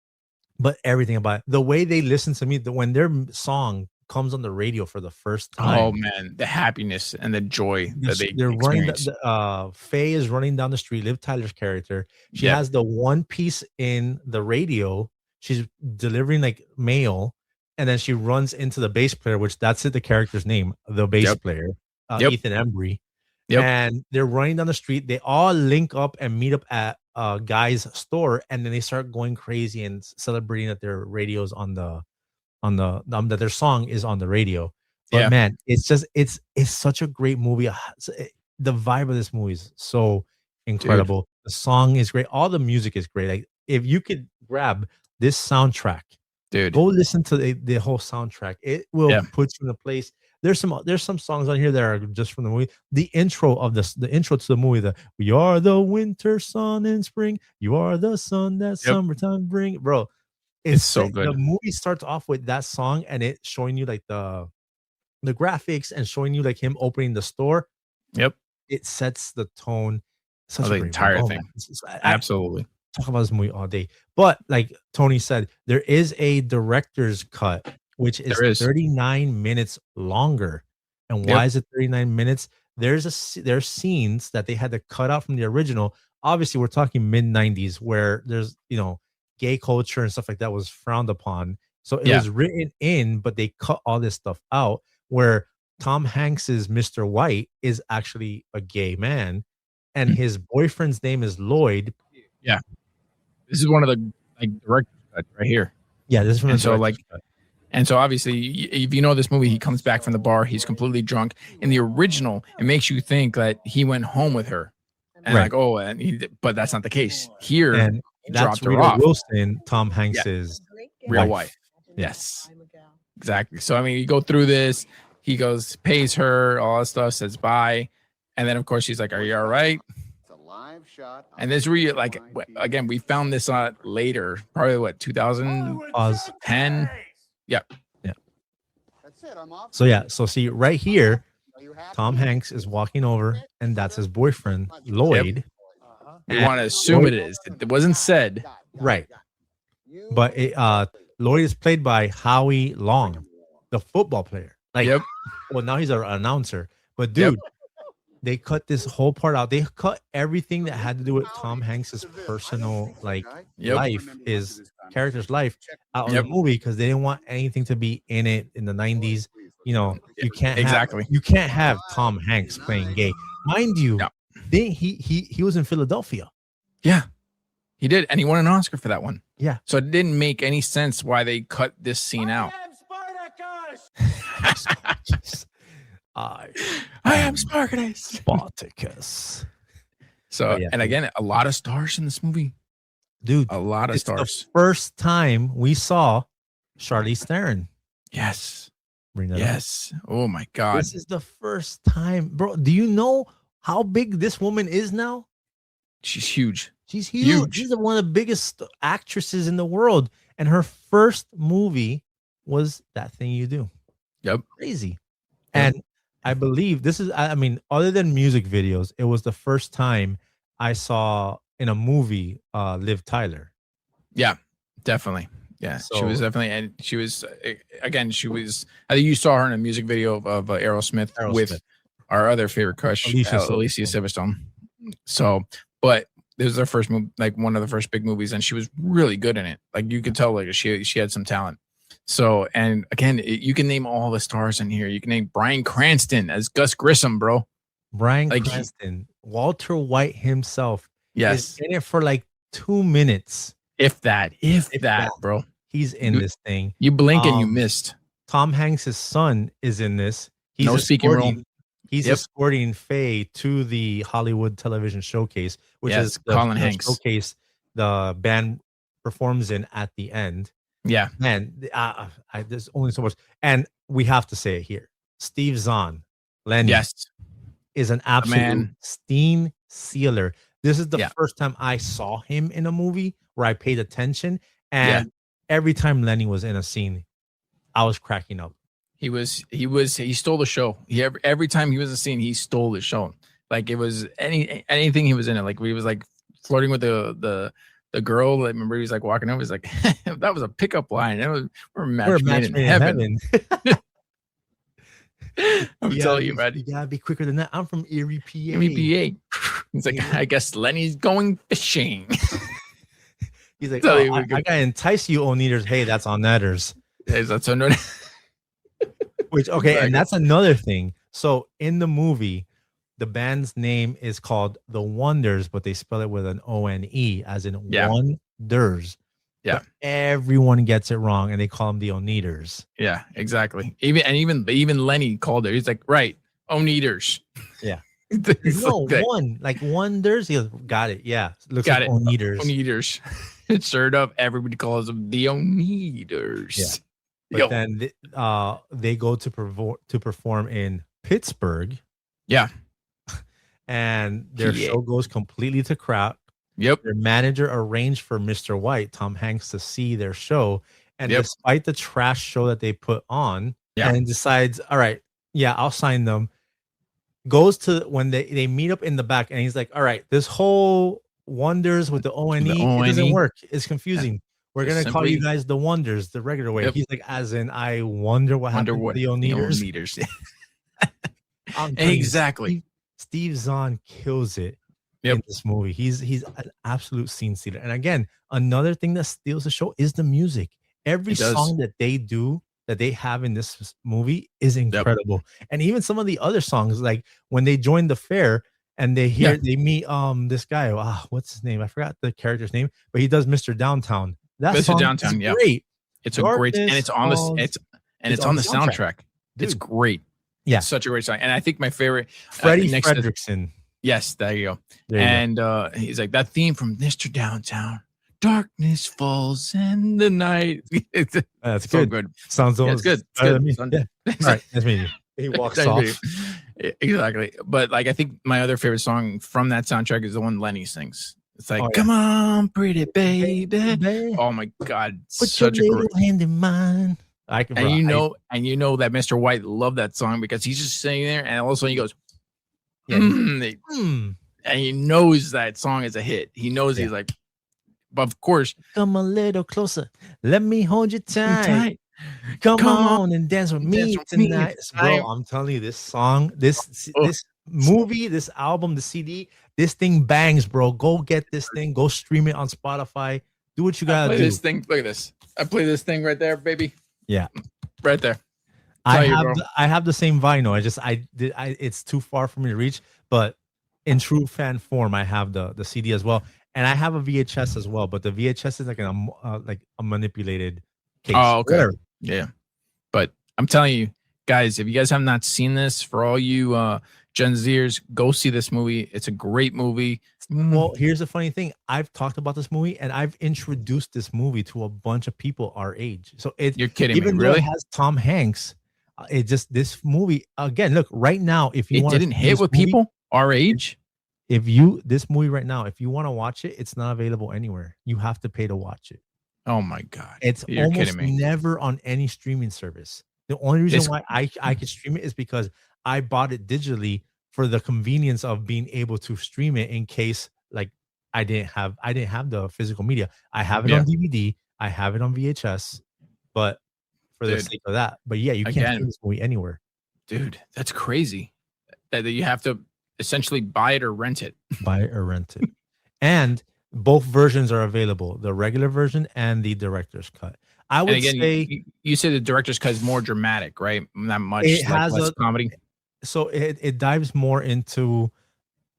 but everything about it, the way they listen to me, when their song comes on the radio for the first oh time, man, the happiness and the joy that they they're running. experience. Faye is running down the street. Liv Tyler's character, she Yep. has the one piece in the radio. She's delivering like mail, and then she runs into the bass player, which that's it. The character's name, the bass Yep. player, Yep. Ethan Embry. Yep. And they're running down the street. They all link up and meet up at a guy's store, and then they start going crazy and celebrating that their radios that their song is on the radio. But Yeah. man, it's such a great movie. The vibe of this movie is so incredible. The song is great. All the music is great. Like, if you could grab this soundtrack, Dude. go listen to the whole soundtrack. It will Yeah. put you in a place. There's some songs on here that are just from the movie. The intro to the movie, "We are the winter sun in spring. You are the sun that Yep. summertime bring." Bro, It's so good. the movie starts off with that song, and it showing you like the graphics and showing you like him opening the store. Yep. It sets the tone. Such Of a the great entire movie. Oh, thing. man. Absolutely. Talk about this movie all day. But like Tony said, there is a director's cut, which is There is. 39 minutes longer. And Yep. why is it 39 minutes? There's scenes that they had to cut out from the original. Obviously, we're talking mid 90s, where there's gay culture and stuff like that was frowned upon. So it Yeah. was written in, but they cut all this stuff out, where Tom Hanks's Mr. White is actually a gay man, and his boyfriend's name is Lloyd. Yeah. This is one of the director's cuts right here. Yeah, this is from And the so director's cut. And so obviously, if you know this movie, he comes back from the bar, he's completely drunk. In the original, it makes you think that he went home with her, and Right. like, oh, but that's not the case. Here, And he that's dropped her Rita off. Wilson, Tom Hanks's Real wife. wife. Yes, exactly. So I mean, you go through this. He goes, pays her, all that stuff, says bye, and then of course she's like, "Are you all right?" And this really like again, we found this out later, probably what 2010. Yeah. Yeah. So yeah, so see right here, Tom Hanks is walking over, and that's his boyfriend, Lloyd. We want to assume it is. It wasn't said. Right. But Lloyd is played by Howie Long, the football player. Like, well, now he's an announcer. But dude, they cut this whole part out. They cut everything that had to do with Tom Hanks's personal life, his character's life, out of the movie because they didn't want anything to be in it in the 90s. You know, you can't have Tom Hanks playing gay. Mind you, he was in Philadelphia. Yeah. He did, and he won an Oscar for that one. Yeah. So it didn't make any sense why they cut this scene out. I am Spartacus. Spartacus. So, and again, a lot of stars in this movie. Dude, a lot of stars. The first time we saw Charlize Theron. Yes. Bring that up. Oh my God. This is the first time. Bro, do you know how big this woman is now? She's huge. She's huge. She's one of the biggest actresses in the world. And her first movie was That Thing You Do. Yep. Crazy. And I believe this is, I mean, other than music videos, it was the first time I saw in a movie Liv Tyler. Yeah, definitely. Yeah, so, she was definitely, and she was, again, she was, I think you saw her in a music video of Aerosmith with our other favorite crush, Alicia Silverstone. So, but this was their first movie, like one of the first big movies, and she was really good in it. Like you could tell, like she had some talent. So, and again, you can name all the stars in here. You can name Bryan Cranston as Gus Grissom, bro. Bryan Cranston, Walter White himself. Yes, is in it for like 2 minutes, if that, bro. He's in this thing. You blink and you missed. Tom Hanks' son is in this. He's no speaking role. He's escorting Faye to the Hollywood Television Showcase, which is Colin the Hanks showcase the band performs in at the end. Yeah, man, there's only so much, and we have to say it here. Steve Zahn, Lenny, is an absolute scene sealer. This is the first time I saw him in a movie where I paid attention, and every time Lenny was in a scene, I was cracking up. He stole the show. Every time he was in a scene, he stole the show. Like it was anything he was in it. Like he was like flirting with the girl. I remember he was like walking over. He's like, that was a pickup line. We're match made in heaven. I'm telling you, man. You gotta be quicker than that. I'm from Erie, PA. He's like, I guess Lenny's going fishing. He's like, I gotta entice you, Oneaters. Hey, that's on Netters. That's on Netters. Which and that's another thing. So in the movie, the band's name is called The Wonders, but they spell it with an O-N-E, as in Wonders. Yeah, but everyone gets it wrong, and they call them the Oneaters. Yeah, exactly. Even Lenny called it. He's like, right, Oneaters. Yeah. Like Wonders. He goes, got it. Yeah, looks like Oneaters. Oneaters. It's sure enough, everybody calls them the Oneaters. Yeah. But then they go to perform in Pittsburgh. Yeah. And their show goes completely to crap. Yep. Their manager arranged for Mr. White, Tom Hanks, to see their show. And despite the trash show that they put on, and decides, all right, I'll sign them. Goes to when they meet up in the back, and he's like, all right, this whole Wonders with the O-N-E, it doesn't work. It's confusing. We're going to call you guys the Wonders the regular way. He's like, as in, I wonder what happened to the Oneaters. Exactly. Steve Zahn kills it in this movie. He's an absolute scene stealer. And again, another thing that steals the show is the music. Every song that they have in this movie is incredible. And even some of the other songs, like when they join the fair and they meet this guy. What's his name? I forgot the character's name, but he does Mr. Downtown. That Mr. song Downtown, is great. It's a great, and it's on the soundtrack. It's great. Yeah, it's such a great song. And I think my favorite, Freddie Fredrickson. Yes, there you go. He's like, that theme from Mr. Downtown. Darkness falls in the night. That's so good. Sounds it's good. It's good. All right, that's me. He walks off. Exactly. But like, I think my other favorite song from that soundtrack is the one Lenny sings. It's like, Oh, yeah. come on, pretty baby. Baby, Oh my God. put your Such a great. little hand in mine. I can, bro. And you know that Mr. White loved that song because he's just sitting there and all of a sudden he goes, Yeah, and he knows that song is a hit. He knows he's like, but of course, come a little closer. Let me hold you tight. Come on and dance with me tonight. Bro, I'm telling you, this song, this movie, this album, the CD, this thing bangs, bro. Go get this thing. Go stream it on Spotify. Do what you gotta do. This thing. Look at this. I play this thing right there, baby. Yeah, right there. I have the same vinyl. It's too far for me to reach, but in true fan form, I have the CD as well, and I have a VHS as well. But the VHS is like a manipulated case. Oh, okay. Whatever. Yeah, but I'm telling you guys, if you guys have not seen this, for all you Gen Zers, go see this movie. It's a great movie. Well, here's the funny thing. I've talked about this movie and I've introduced this movie to a bunch of people our age. So you're kidding me, even though really? it has Tom Hanks, this movie again, look, right now, if you want didn't hit with people our age, this movie right now, if you want to watch it, it's not available anywhere. You have to pay to watch it. Oh my God. It's almost never on any streaming service. The only reason why I could stream it is because I bought it digitally for the convenience of being able to stream it in case like I didn't have the physical media. I have it on DVD, I have it on VHS, but for the sake of that. But yeah, you can't stream this movie anywhere. Dude, that's crazy. That you have to essentially buy it or rent it. Buy it or rent it. And both versions are available, the regular version and the director's cut. I would say you say the director's cut is more dramatic, right? Not much. It has less comedy. So it dives more into,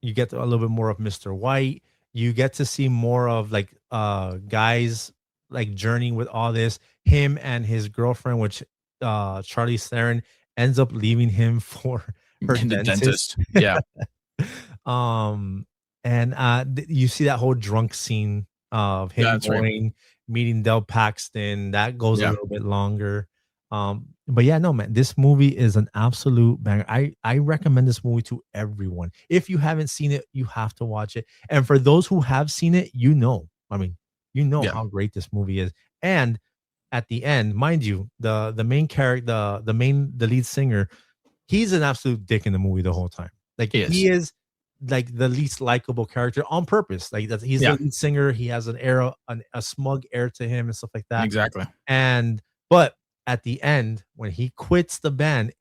you get a little bit more of Mr. White. You get to see more of like guys like journeying with all this. Him and his girlfriend, which Charlize Theron ends up leaving him for her dentist. Yeah. And you see that whole drunk scene of him meeting Del Paxton. That goes a little bit longer. But yeah, no, man, this movie is an absolute banger. I recommend this movie to everyone. If you haven't seen it, you have to watch it. And for those who have seen it, how great this movie is. And at the end, mind you, the main character, the lead singer, he's an absolute dick in the movie the whole time. Like he is like the least likable character on purpose. Like he's the lead singer. He has a smug air to him and stuff like that. Exactly. But at the end, when he quits the band,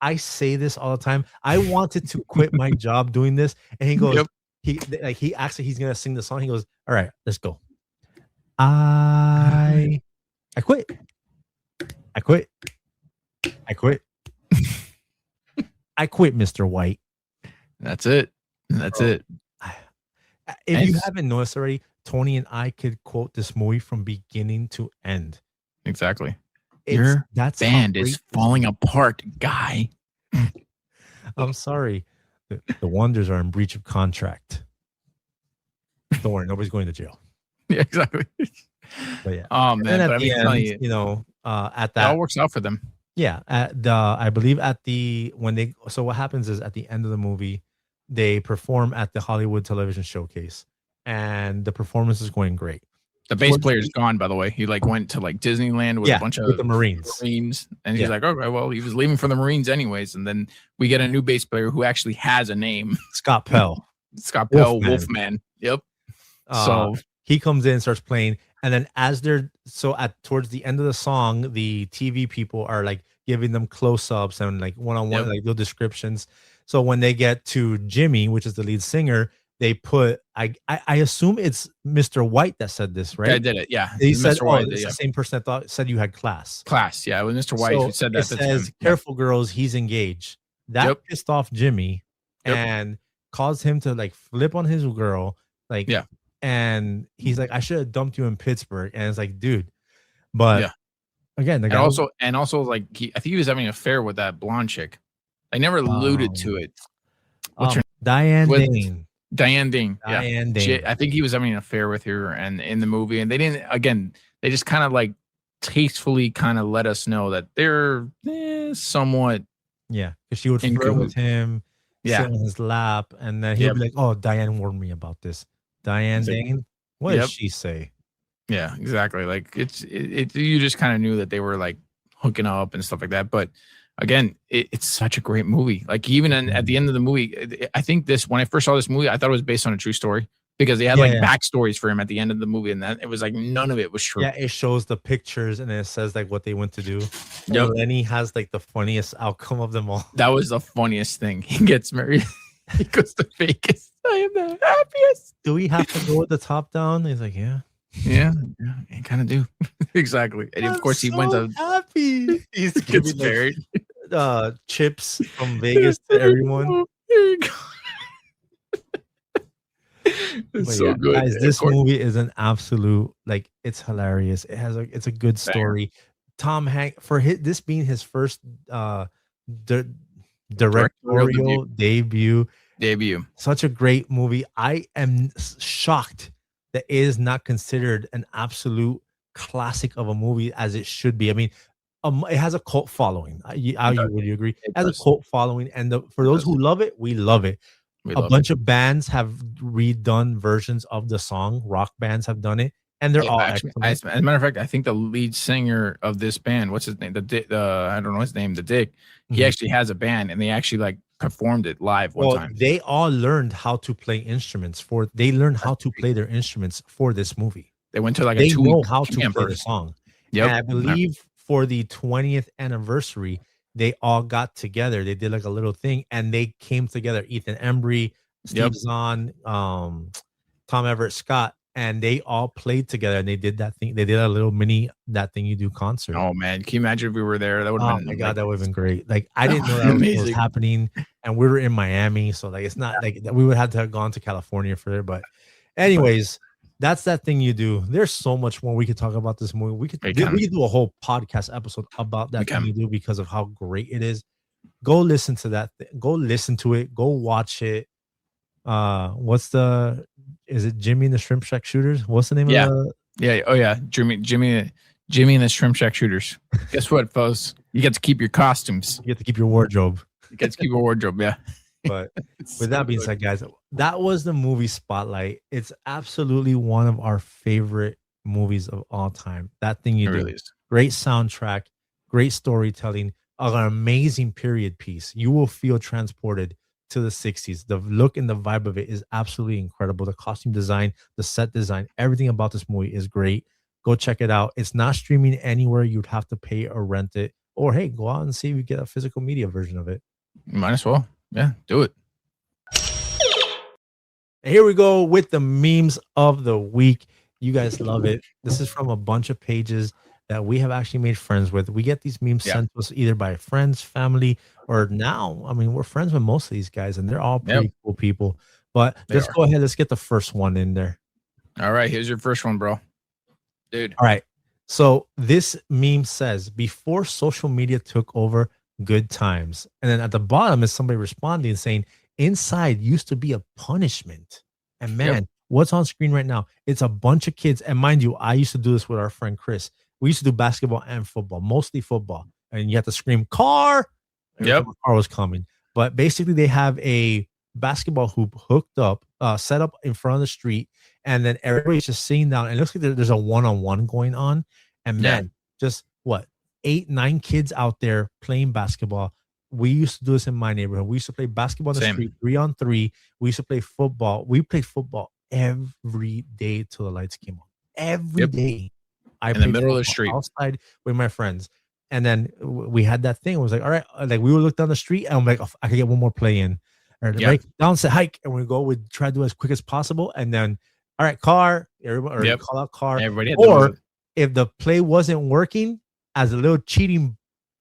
I say this all the time. I wanted to quit my job doing this, and he goes, he acts like he's gonna sing the song. He goes, "All right, let's go. I quit. I quit. I quit. I quit, Mr. White." That's it. That's it. If you haven't noticed already, Tony and I could quote this movie from beginning to end. Exactly. Your band is falling apart, guy. I'm sorry. The Wonders are in breach of contract. Don't worry, nobody's going to jail. Yeah, exactly. But yeah. Oh man, at the end, at that, it all works out for them. Yeah, I believe so what happens is at the end of the movie, they perform at the Hollywood Television Showcase, and the performance is going great. The bass player is gone, by the way. He went to Disneyland with a bunch of the Marines, and he's like, okay, well, he was leaving for the Marines anyways. And then we get a new bass player who actually has a name, Scott Pell. Wolfman. Yep. So he comes in, starts playing, and then towards the end of the song, the TV people are giving them close-ups and one-on-one little descriptions. So when they get to Jimmy, which is the lead singer, they put I assume it's Mr. White that said this, right? I did it, yeah. He said, Mr. White, it's the same person that said you had class. Yeah, it was Mr. White who said that. It says, "Careful, girls, he's engaged." That pissed off Jimmy and caused him to flip on his girl. And he's like, "I should have dumped you in Pittsburgh." And it's like, dude, but again, the guy I think he was having an affair with that blonde chick. I never alluded to it. What's her name? Diane Dean. I think he was having an affair with her, and in the movie, and they didn't. Again, they just kind of tastefully kind of let us know that they're somewhat Yeah, because she would in flirt with cahoots. him, sit Yeah. on his lap, and then he'll Yep. be like, "Oh, Diane warned me about this." Diane It's like, Dane? What did yep. she say? Yeah, exactly. Like you just kind of knew that they were like hooking up and stuff like that. But again, it's such a great movie. Like even at the end of the movie, I think when I first saw this movie, I thought it was based on a true story because they had Yeah, like yeah. backstories for him at the end of the movie, and that it was like none of it was true. Yeah, it shows the pictures and it says, like, what they went to do. Yep. And Lenny has, like, the funniest outcome of them all. That was the funniest thing. He gets married. He goes to Vegas. I am the happiest. Do we have to go with the top down? He's like, yeah. Yeah, you kind of do. Exactly. And of course, he went to happy. He's gets giving, like, married. Chips from Vegas to everyone. Here you go. It's But so yeah, good. guys, Of this course- movie is an absolute, like, it's hilarious. It's a good Banger. story. Tom Hanks, for this being his first di- directorial debut, such a great movie. I am shocked that it is not considered an absolute classic of a movie as it should be. I mean, it has a cult following. Would you agree? It has a cult following, and for those who love it, we love it. A bunch of bands have redone versions of the song. Rock bands have done it, and they're all actually, as a matter of fact, I think the lead singer of this band, what's his name? I don't know his name, the Dick. He actually has a band, and they actually like performed it live one time. They all learned how to play instruments they learned how to play their instruments for this movie. They went to like they a 2 know week how to play the song. Yep. And I believe for the 20th anniversary, they all got together. They did like a little thing, and they came together. Ethan Embry, Steve Zahn, Tom Everett Scott, and they all played together, and they did that thing. They did a little mini that thing you do concert. Oh man, can you imagine if we were there? That would have been. Oh my god, that would have been great. Like I didn't know that was happening, and we were in Miami, so like it's not like we would have to have gone to California for it. But anyways, that's that thing you do. There's so much more we could talk about this movie. We could do a whole podcast episode about that thing you do because of how great it is. Go listen to that. Go listen to it. Go watch it. Is it Jimmy and the Shrimp Shack Shooters? What's the name of the Jimmy and the Shrimp Shack Shooters. Guess what, folks? You get to keep your costumes. You get to keep your wardrobe. You get to keep your wardrobe, yeah. But with that being said, guys, that was the movie Spotlight. It's absolutely one of our favorite movies of all time. That thing you do. Really is. Great soundtrack, great storytelling, an amazing period piece. You will feel transported to the 60s. The look and the vibe of it is absolutely incredible. The costume design, the set design, everything about this movie is great. Go check it out. It's not streaming anywhere. You'd have to pay or rent it. Or hey, go out and see if you get a physical media version of it. Might as well. Yeah, do it. And here we go with the memes of the week. You guys love it. This is from a bunch of pages that we have actually made friends with. We get these memes sent to us either by friends, family, or now. I mean, we're friends with most of these guys, and they're all pretty cool people. But let's go ahead. Let's get the first one in there. All right, here's your first one, bro. Dude. All right. So this meme says, before social media took over, good times. And then at the bottom is somebody responding saying, inside used to be a punishment. And man, what's on screen right now? It's a bunch of kids. And mind you, I used to do this with our friend Chris. We used to do basketball and football, mostly football. And you have to scream, car. Yep. The car was coming. But basically, they have a basketball hoop hooked up, set up in front of the street. And then everybody's just sitting down. And it looks like there's a one-on-one going on. And man, just what? 8, 9 kids out there playing basketball. We used to do this in my neighborhood. We used to play basketball in the street, 3-on-3. We used to play football. We played football every day till the lights came on. Every day. In the middle of the street. Outside with my friends. And then we had that thing. It was like, all right, like we would look down the street and I'm like, oh, I could get one more play in. Or right down to hike. And we go, we'd try to do it as quick as possible. And then, all right, car, everybody, or call out car. Or if the play wasn't working, as a little cheating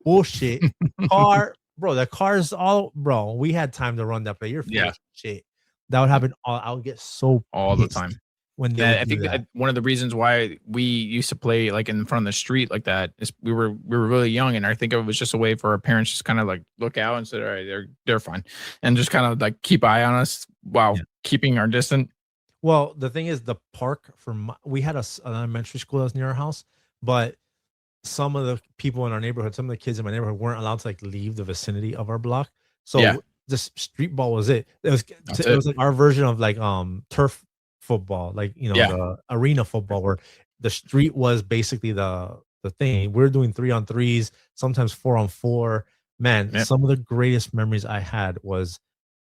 bullshit, car, bro, the car's all, bro, we had time to run that play. You're shit. That would happen I would get so all the time. When I think that one of the reasons why we used to play like in front of the street like that is we were really young, and I think it was just a way for our parents just kind of like look out and say, all right, they're fine, and just kind of like keep eye on us while keeping our distance. Well, the thing is, the park we had an elementary school that was near our house, but some of the people in our neighborhood, some of the kids in my neighborhood weren't allowed to like leave the vicinity of our block. Yeah. So just street ball was it. It was That's it it. was like our version of like turf football, like Yeah. the arena football where the street was basically the thing. We're doing 3-on-3s, sometimes 4-on-4. Man, Yep. some of the greatest memories I had was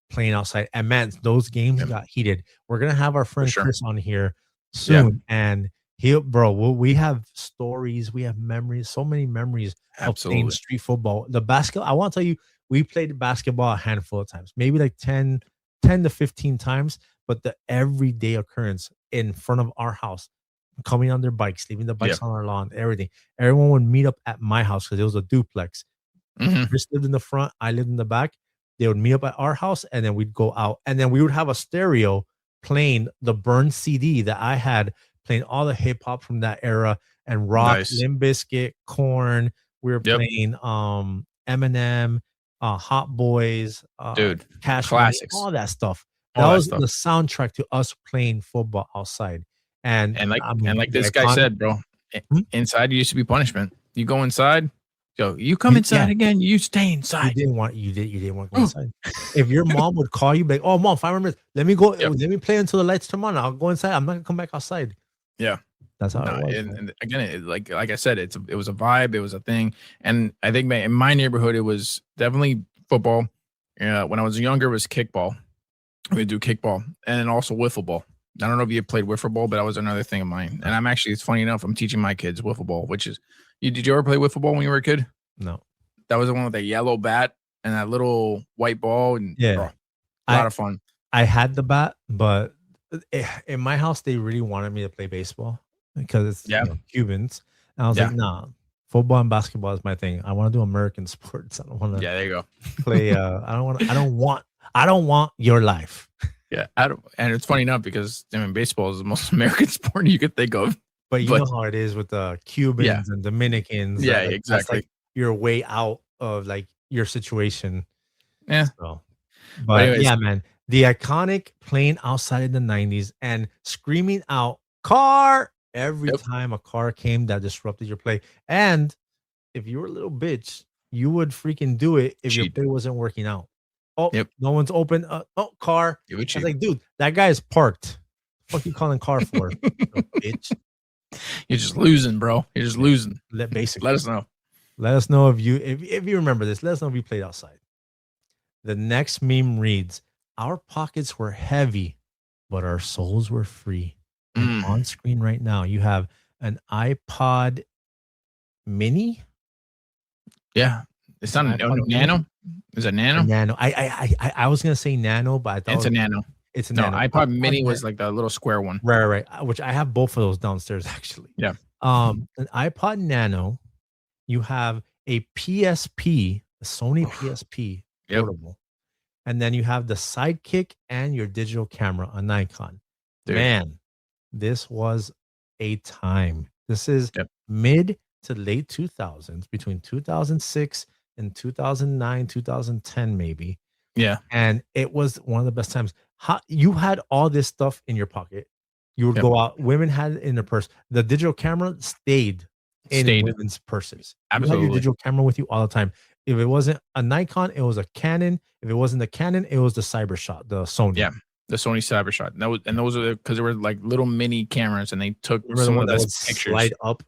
playing outside. And man, those games Yep. got heated. We're gonna have our friend sure. Chris on here Yeah. soon, and we have stories, we have memories, so many memories of playing Absolutely. street football. The basketball, I want to tell you, we played basketball a handful of times, maybe like 10 to 15 times, but the everyday occurrence in front of our house, coming on their bikes, leaving the bikes Yeah. on our lawn, everything. Everyone would meet up at my house because it was a duplex. Mhm. Chris lived in the front, I lived in the back. They would meet up at our house, and then we'd go out, and then we would have a stereo playing the burned CD that I had, playing all the hip hop from that era and rock, Nice. Limp Bizkit, Corn. We were Yep. playing Eminem, Hot Boys, Dude, Cash Money, classics. all that stuff. All That that was stuff. the soundtrack to us playing football outside. And And like I mean, and like the this guy iconic. said, bro, Hmm? inside used to be punishment. You go inside, yo, you come inside Yeah. again, you stay You inside. didn't want you didn't want to go inside. If your mom would call you, be like, "Oh, mom, 5 minutes. Let me go. Yep. Let me play until the lights turn on. I'll go inside. I'm not gonna come back outside." Yeah. That's how No, it was. and again, like I said, it was a vibe, it was a thing, and I think in my neighborhood it was definitely football. When I was younger, it was kickball. We would do kickball, and then also wiffle ball. I don't know if you played wiffle ball, but that was another thing of mine. And I'm actually, it's funny enough, I'm teaching my kids wiffle ball, which is, did you ever play wiffle ball when you were a kid? No. That was the one with the yellow bat and that little white ball, and Yeah. bro, a lot of fun. I had the bat, but in my house they really wanted me to play baseball because it's Cubans. And I was like, nah, football and basketball is my thing. I want to do American sports. I don't want to Yeah, there you go. play I don't want your life. Yeah, and it's funny enough because I mean baseball is the most American sport you could think of. But you know how it is with the Cubans and Dominicans. Yeah, like, exactly. That's like your way out of like your situation. Yeah. So, but anyways, yeah, man, the iconic playing outside in the 90s and screaming out "car" every time a car came that disrupted your play. And if you were a little bitch, you would freaking do it if your play wasn't working out. Oh, no one's open. Oh, car. I was like, dude, that guy is parked. What you calling car for? Bitch. You're just losing, bro. You're just losing. Basically, let us know. Let us know if you remember this. Let us know if you played outside. The next meme reads, "Our pockets were heavy, but our souls were free." And on screen right now, you have an iPod Mini. Yeah, it's not a Nano. Is it Nano? Nano. I was gonna say Nano, but I thought it's a Nano. It's a Nano. iPod Mini was like the little square one. Right. Which I have both of those downstairs actually. Yeah. An iPod Nano. You have a PSP, a Sony PSP portable, and then you have the Sidekick and your digital camera, a Nikon. Dude. Man, this was a time. This is mid to late 2000s, between 2006 and 2009, 2010 maybe. Yeah. And it was one of the best times. You had all this stuff in your pocket. You would go out. Women had it in their purse. The digital camera stayed in women's purses. Absolutely. You had your digital camera with you all the time. If it wasn't a Nikon, it was a Canon. If it wasn't the Canon, it was the Cybershot, the Sony. Yeah, the Sony Cybershot. Those are because they were like little mini cameras, and they took some of the best pictures. Slide up.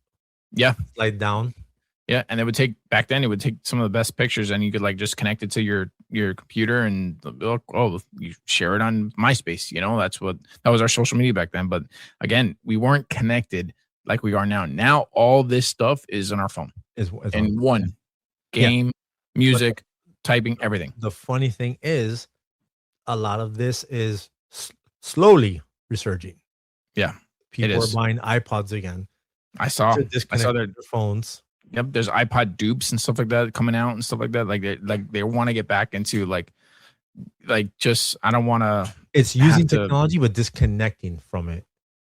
Yeah. Slide down. Yeah, and it would take back then. It would take some of the best pictures, and you could like just connect it to your computer, and you share it on MySpace. You know, that was our social media back then. But again, we weren't connected like we are now. Now all this stuff is on our phone. Is in one game, music, typing, everything. The funny thing is, a lot of this is slowly resurging. Yeah, people are buying iPods again. I saw their phones. Yep, there's iPod dupes and stuff like that coming out and stuff like that. Like they want to get back into like just I don't want to. It's using technology but disconnecting from it.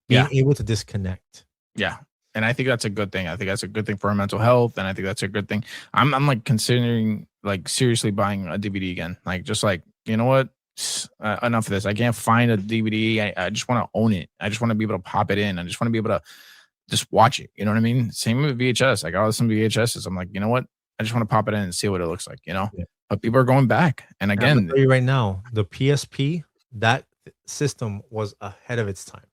Being able to disconnect. Yeah, and I think that's a good thing. I think that's a good thing for our mental health, and I think that's a good thing. I'm like considering like seriously buying a DVD again. Like just like you know what, enough of this. I can't find a DVD. I just want to own it. I just want to be able to pop it in. I just want to be able to just watch it. You know what I mean? Same with VHS. I got some VHSs. I'm like, you know what? I just want to pop it in and see what it looks like, you know? Yeah. But people are going back. And I'm gonna again, tell you right now, the PSP, that system was ahead of its time.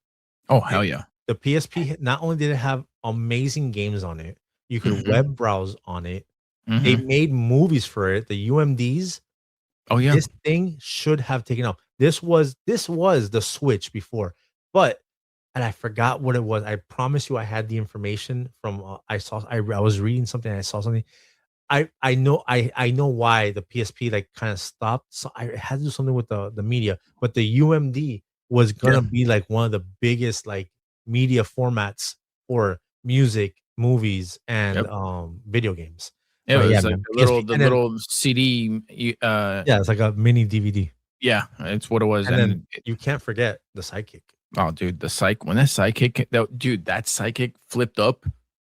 oh, hell yeah. The PSP, not only did it have amazing games on it, you could Mhm. web browse on it. They Mhm. made movies for it, the UMDs. Oh, yeah. This thing should have taken off. This was the Switch before, but and I forgot what it was. I promise you I had the information from, I was reading something and I saw something. I know why the PSP, like, kinda stopped, so I it had to do something with the media, but the UMD was Yeah. gonna be, like, one of the biggest, like, media formats for music, movies, and, Yep. video games. It But yeah, was like man, the PSP, little the and then little CD, yeah, it's like a mini DVD, yeah, it's what it was. and then And you can't forget the Sidekick. oh, dude, when that Sidekick, dude, that Sidekick flipped up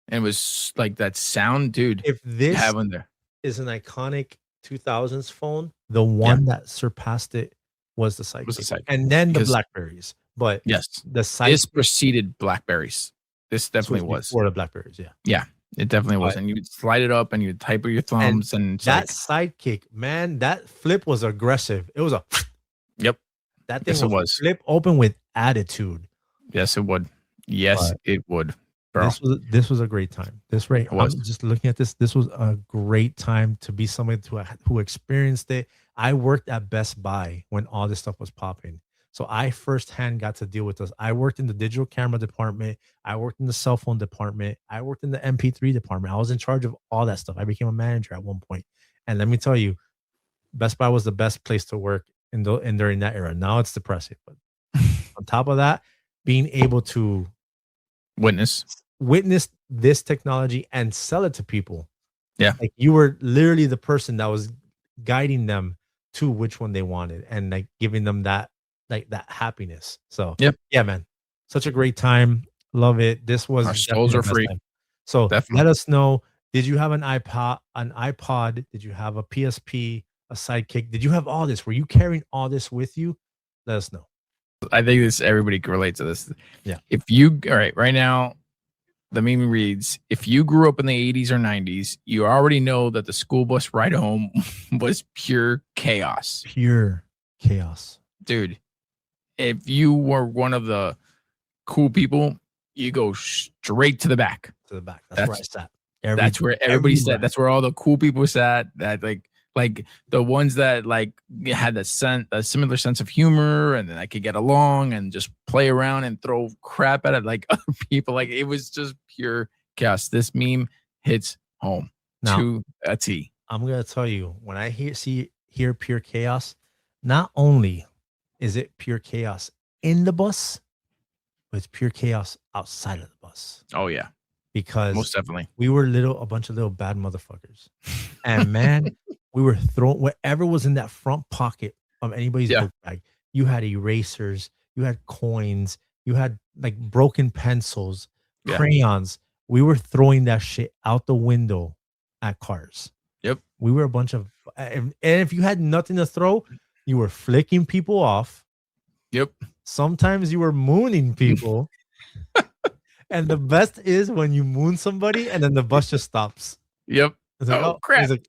and was like that sound, dude, If this having there. is an iconic 2000s phone, the Yeah, one that surpassed it was the it was a Sidekick, Sidekick and then the because BlackBerries, but yes, the this Sidekick preceded Blackberries. This definitely was was. before the BlackBerries, yeah. Yeah, it definitely was. But And you would slide it up and you'd type with your and thumbs and it's that like, Sidekick, man, that flip was aggressive. It was a yep, that thing yes, it was was. flip open with attitude. Yes, it would. Yes, But it would, bro. this was a great time. This right, It was. I'm just looking at this. This was a great time to be somebody who experienced it. I worked at Best Buy when all this stuff was popping. So I firsthand got to deal with this. I worked in the digital camera department. I worked in the cell phone department. I worked in the MP3 department. I was in charge of all that stuff. I became a manager at one point. And let me tell you, Best Buy was the best place to work in during that era. Now it's depressing. But on top of that, being able to Witness. witness this technology and sell it to people. Yeah. Like, you were literally the person that was guiding them to which one they wanted and, like, giving them that, like, that happiness. So, Yep. yeah, man. Such a great time. Love it. This was Our definitely souls the are best free. time. So, let Definitely. us know, did you have an iPod? Did you have a PSP, a Sidekick? Did you have all this? Were you carrying all this with you? Let us know. I think everybody can relate to this. Yeah. If you all right now, the meme reads, if you grew up in the 80s or 90s, you already know that the school bus ride home was pure chaos. Pure chaos. Dude, if you were one of the cool people, you go straight to the back. To the back. That's where I sat. That's where everybody sat. everywhere. That's where all the cool people sat. That like the ones that like had a similar sense of humor, and then I could get along and just play around and throw crap at it like other people. Like, it was just pure chaos. This meme hits home Now, to a T. I'm gonna tell you, when I hear pure chaos, not only is it pure chaos in the bus, but it's pure chaos outside of the bus. Oh yeah, Because most definitely. we were a bunch of little bad motherfuckers. And man, we were throwing whatever was in that front pocket of anybody's Yeah. book bag. You had erasers, you had coins, you had, like, broken pencils, Yeah. crayons. We were throwing that shit out the window at cars. Yep. We were a bunch of, and if you had nothing to throw, you were flicking people off. Yep. Sometimes you were mooning people. And the best is when you moon somebody and then the bus just stops. Yep. It's like, Oh, crap. He's like,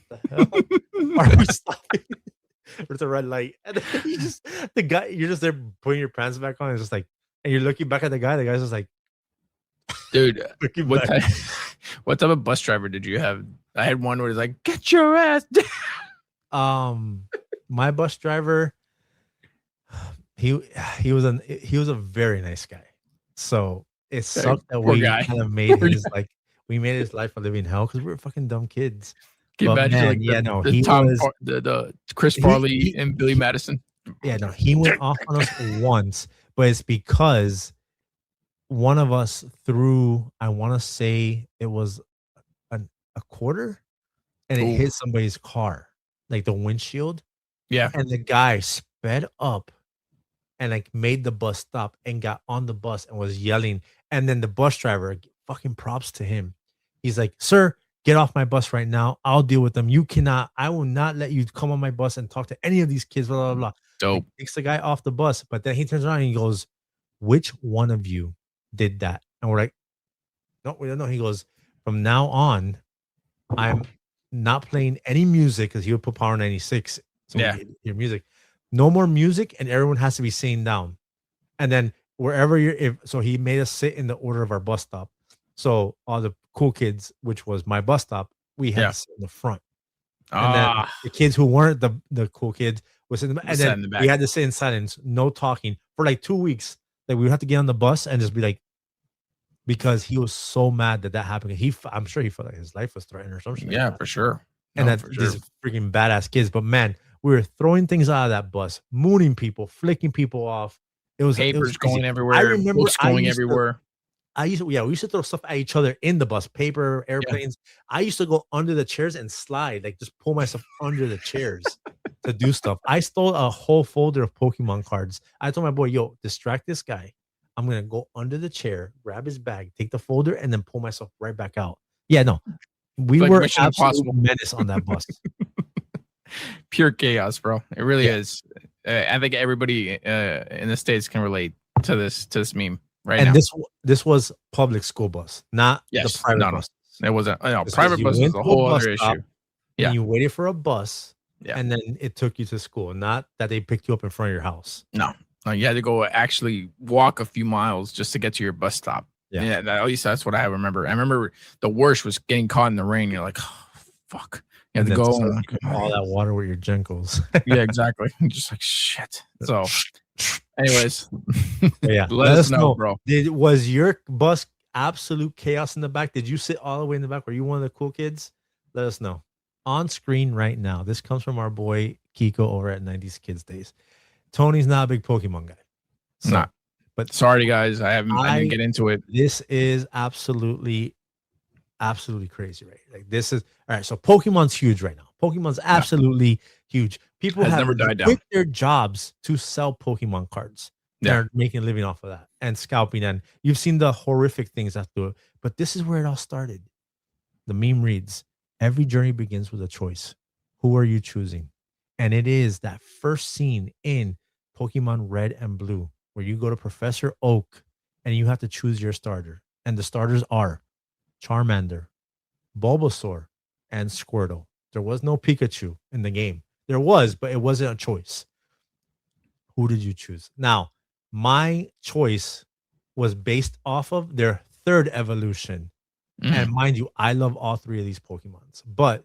what the hell? Are we stopping? With a red light. And then you're just there putting your pants back on. It's just like, and you're looking back at the guy's just like, Dude, looking what back. what type of bus driver did you have? I had one where it's like, get your ass down. My bus driver, he was a very nice guy. So it sucked that poor we guy. kind of made Poor his we made his life a living hell because we were fucking dumb kids. Can you But imagine man, like yeah, no, the he Tom was, the Chris Farley and Billy Madison? yeah, no, he went off on us once, but it's because one of us threw, I want to say it was a quarter, and it Ooh. hit somebody's car, like the windshield. Yeah. And the guy sped up and, like, made the bus stop and got on the bus and was yelling. And then the bus driver, fucking props to him. He's like, sir, get off my bus right now. I'll deal with them. I will not let you come on my bus and talk to any of these kids, blah, blah, blah. Dope. Like, takes the guy off the bus, but then he turns around and he goes, which one of you did that? And we're like, No, we don't know. He goes, from now on, I'm not playing any music because he would put Power 96. So we Yeah. could hear music. No more music, and everyone has to be sitting down. And then wherever so he made us sit in the order of our bus stop. So all the cool kids, which was my bus stop, we had Yeah. to sit in the front. And then Ah, the kids who weren't the cool kids was in the, and sat then in the we back. had to sit in silence, no talking for like 2 weeks. Like we would have to get on the bus and just be like, because he was so mad that happened. I'm sure he felt like his life was threatened or something like Yeah, that. for sure. And No, that for these sure. freaking badass kids. But man, we were throwing things out of that bus, mooning people, flicking people off. It was Papers crazy. going I everywhere, remember books going everywhere. we used to throw stuff at each other in the bus, paper, Yeah. airplanes. I used to go under the chairs and slide, like just pull myself under the chairs to do stuff. I stole a whole folder of Pokemon cards. I told my boy, yo, distract this guy. I'm gonna go under the chair, grab his bag, take the folder, and then pull myself right back out. Yeah, no, we Like were Mission absolute Impossible. menace on that bus. Pure chaos, bro. It really Yeah. is. I think everybody in the States can relate to this meme right And now. this was public school bus, not the Yes. private No. bus. It wasn't. No, This was private you bus is went a to a whole bus other stop issue. and Yeah. you waited for a bus, Yeah. and then it took you to school, not that they picked you up in front of your house. No. You had to go actually walk a few miles just to get to your bus stop. Yeah. Yeah. At least that's what I remember. I remember the worst was getting caught in the rain. You're like, oh, fuck. You have to And then go. sucking all that water with your Jenkos. Yeah, exactly. Just like shit. So, anyways, Yeah, let us know, bro. Was your bus absolute chaos in the back? Did you sit all the way in the back? Were you one of the cool kids? Let us know. On screen right now. This comes from our boy Kiko over at 90's Kids Days. Tony's not a big Pokemon guy. So, Not. but Sorry, guys. I didn't get into it. This is absolutely crazy, right? Like this is all right. So Pokemon's huge right now. Pokemon's absolutely huge. People Has have never died down. quit their jobs to sell Pokemon cards. Yeah. They're making a living off of that and scalping. And you've seen the horrific things that do it. But this is where it all started. The meme reads, every journey begins with a choice. Who are you choosing? And it is that first scene in Pokemon Red and Blue where you go to Professor Oak and you have to choose your starter. And the starters are Charmander, Bulbasaur, and Squirtle. There was no Pikachu in the game. There was, but it wasn't a choice. Who did you choose? Now, my choice was based off of their third evolution. And mind you, I love all three of these Pokemons. But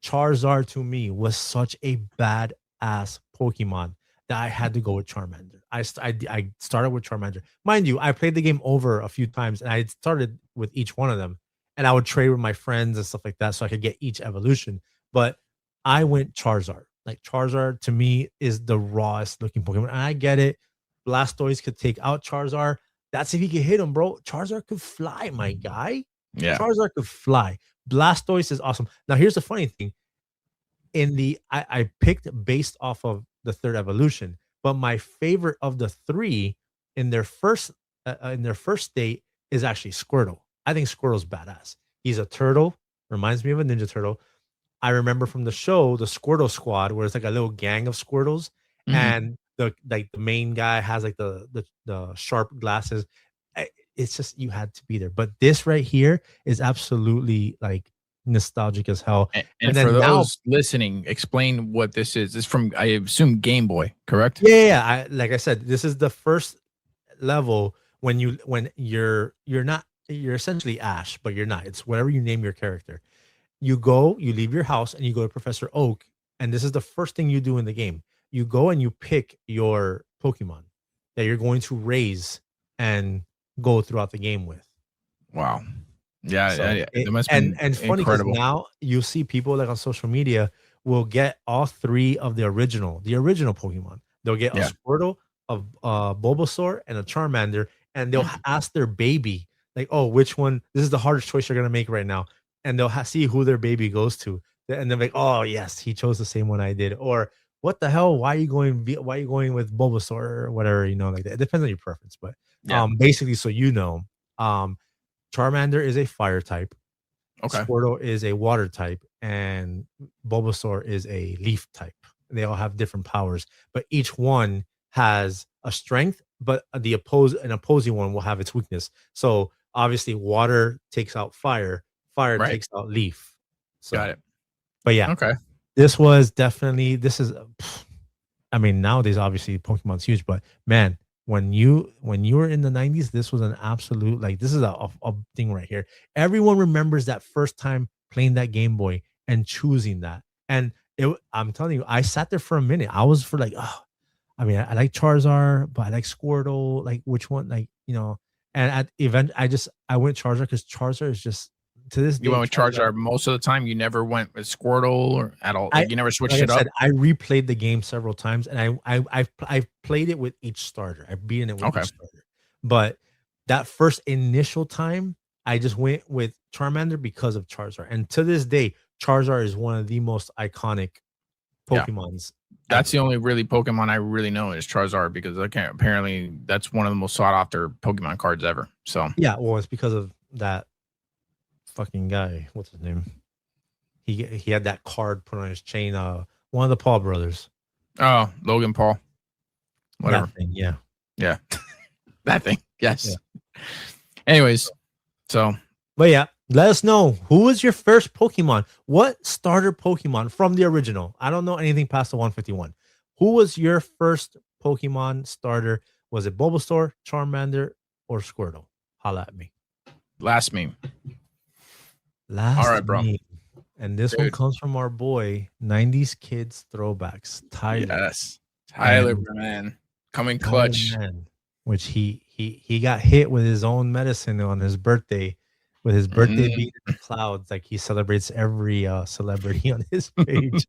Charizard to me was such a badass Pokemon that I had to go with Charmander. I started with Charmander. Mind you, I played the game over a few times and I started with each one of them. And I would trade with my friends and stuff like that so I could get each evolution. But I went Charizard. Like Charizard to me is the rawest looking Pokemon. And I get it. Blastoise could take out Charizard. That's if he could hit him, bro. Charizard could fly, my guy. Yeah. Charizard could fly. Blastoise is awesome. Now, here's the funny thing. I picked based off of the third evolution, but my favorite of the three in their first state is actually Squirtle. I think Squirtle's badass. He's a turtle, reminds me of a Ninja Turtle. I remember from the show, the Squirtle Squad, where it's like a little gang of Squirtles, and the main guy has like the sharp glasses. It's just you had to be there. But this right here is absolutely like nostalgic as hell. And then for now- those listening, explain what this is. It's from, I assume, Game Boy, correct? Yeah. Like I said, this is the first level when you're essentially Ash, but you're not. It's whatever you name your character. You leave your house and you go to Professor Oak, and this is the first thing you do in the game. You go and you pick your Pokemon that you're going to raise and go throughout the game with. Wow. Yeah, So it must and be funny because incredible. now you see people like on social media will get all three of the original Pokemon. They'll get a Squirtle, a Bulbasaur, and a Charmander, and they'll ask their baby like, "Oh, which one? This is the hardest choice you're gonna make right now." And they'll see who their baby goes to, and they're like, "Oh, yes, he chose the same one I did." Or, "What the hell? Why are you going with Bulbasaur or whatever?" Like that. It depends on your preference, but basically, so Charmander is a fire type. Okay. Squirtle is a water type, and Bulbasaur is a leaf type. They all have different powers, but each one has a strength, but an opposing one will have its weakness. So obviously water takes out fire, fire Right. takes out leaf. So, Got it. but yeah, Okay. this was definitely I mean, nowadays obviously Pokemon's huge, but man, when you were in the 90s, this was an absolute like this is a thing right here. Everyone remembers that first time playing that Game Boy and choosing that. And I'm telling you, I sat there for a minute. I was for like, oh, I mean, I like Charizard, but I like Squirtle. Like which one? Like, and at event I went Charizard because Charizard is just to this day. You went with Charizard most of the time. You never went with Squirtle or at all. Like you never switched like it I said, up. I replayed the game several times, and I've played it with each starter. I've beaten it with each starter. But that first initial time, I just went with Charmander because of Charizard. And to this day, Charizard is one of the most iconic Pokemons. That's the only really Pokemon I really know is Charizard because apparently that's one of the most sought after Pokemon cards ever. So yeah, well, it's because of that fucking guy. What's his name? He had that card put on his chain. One of the Paul brothers. Oh, Logan Paul. Whatever. That thing, yeah. Yeah. That thing. Yes. Yeah. Anyways, so but yeah, let us know who was your first Pokemon. What starter Pokemon from the original? I don't know anything past the 151. Who was your first Pokemon starter? Was it Bulbasaur, Charmander, or Squirtle? Holla at me. Last meme. Last all right, bro. meme. And this one comes from our boy, 90s Kids Throwbacks, Tyler. Yes. Tyler, man. Coming clutch. Man, which he got hit with his own medicine on his birthday, with his birthday being in the clouds, like he celebrates every celebrity on his page.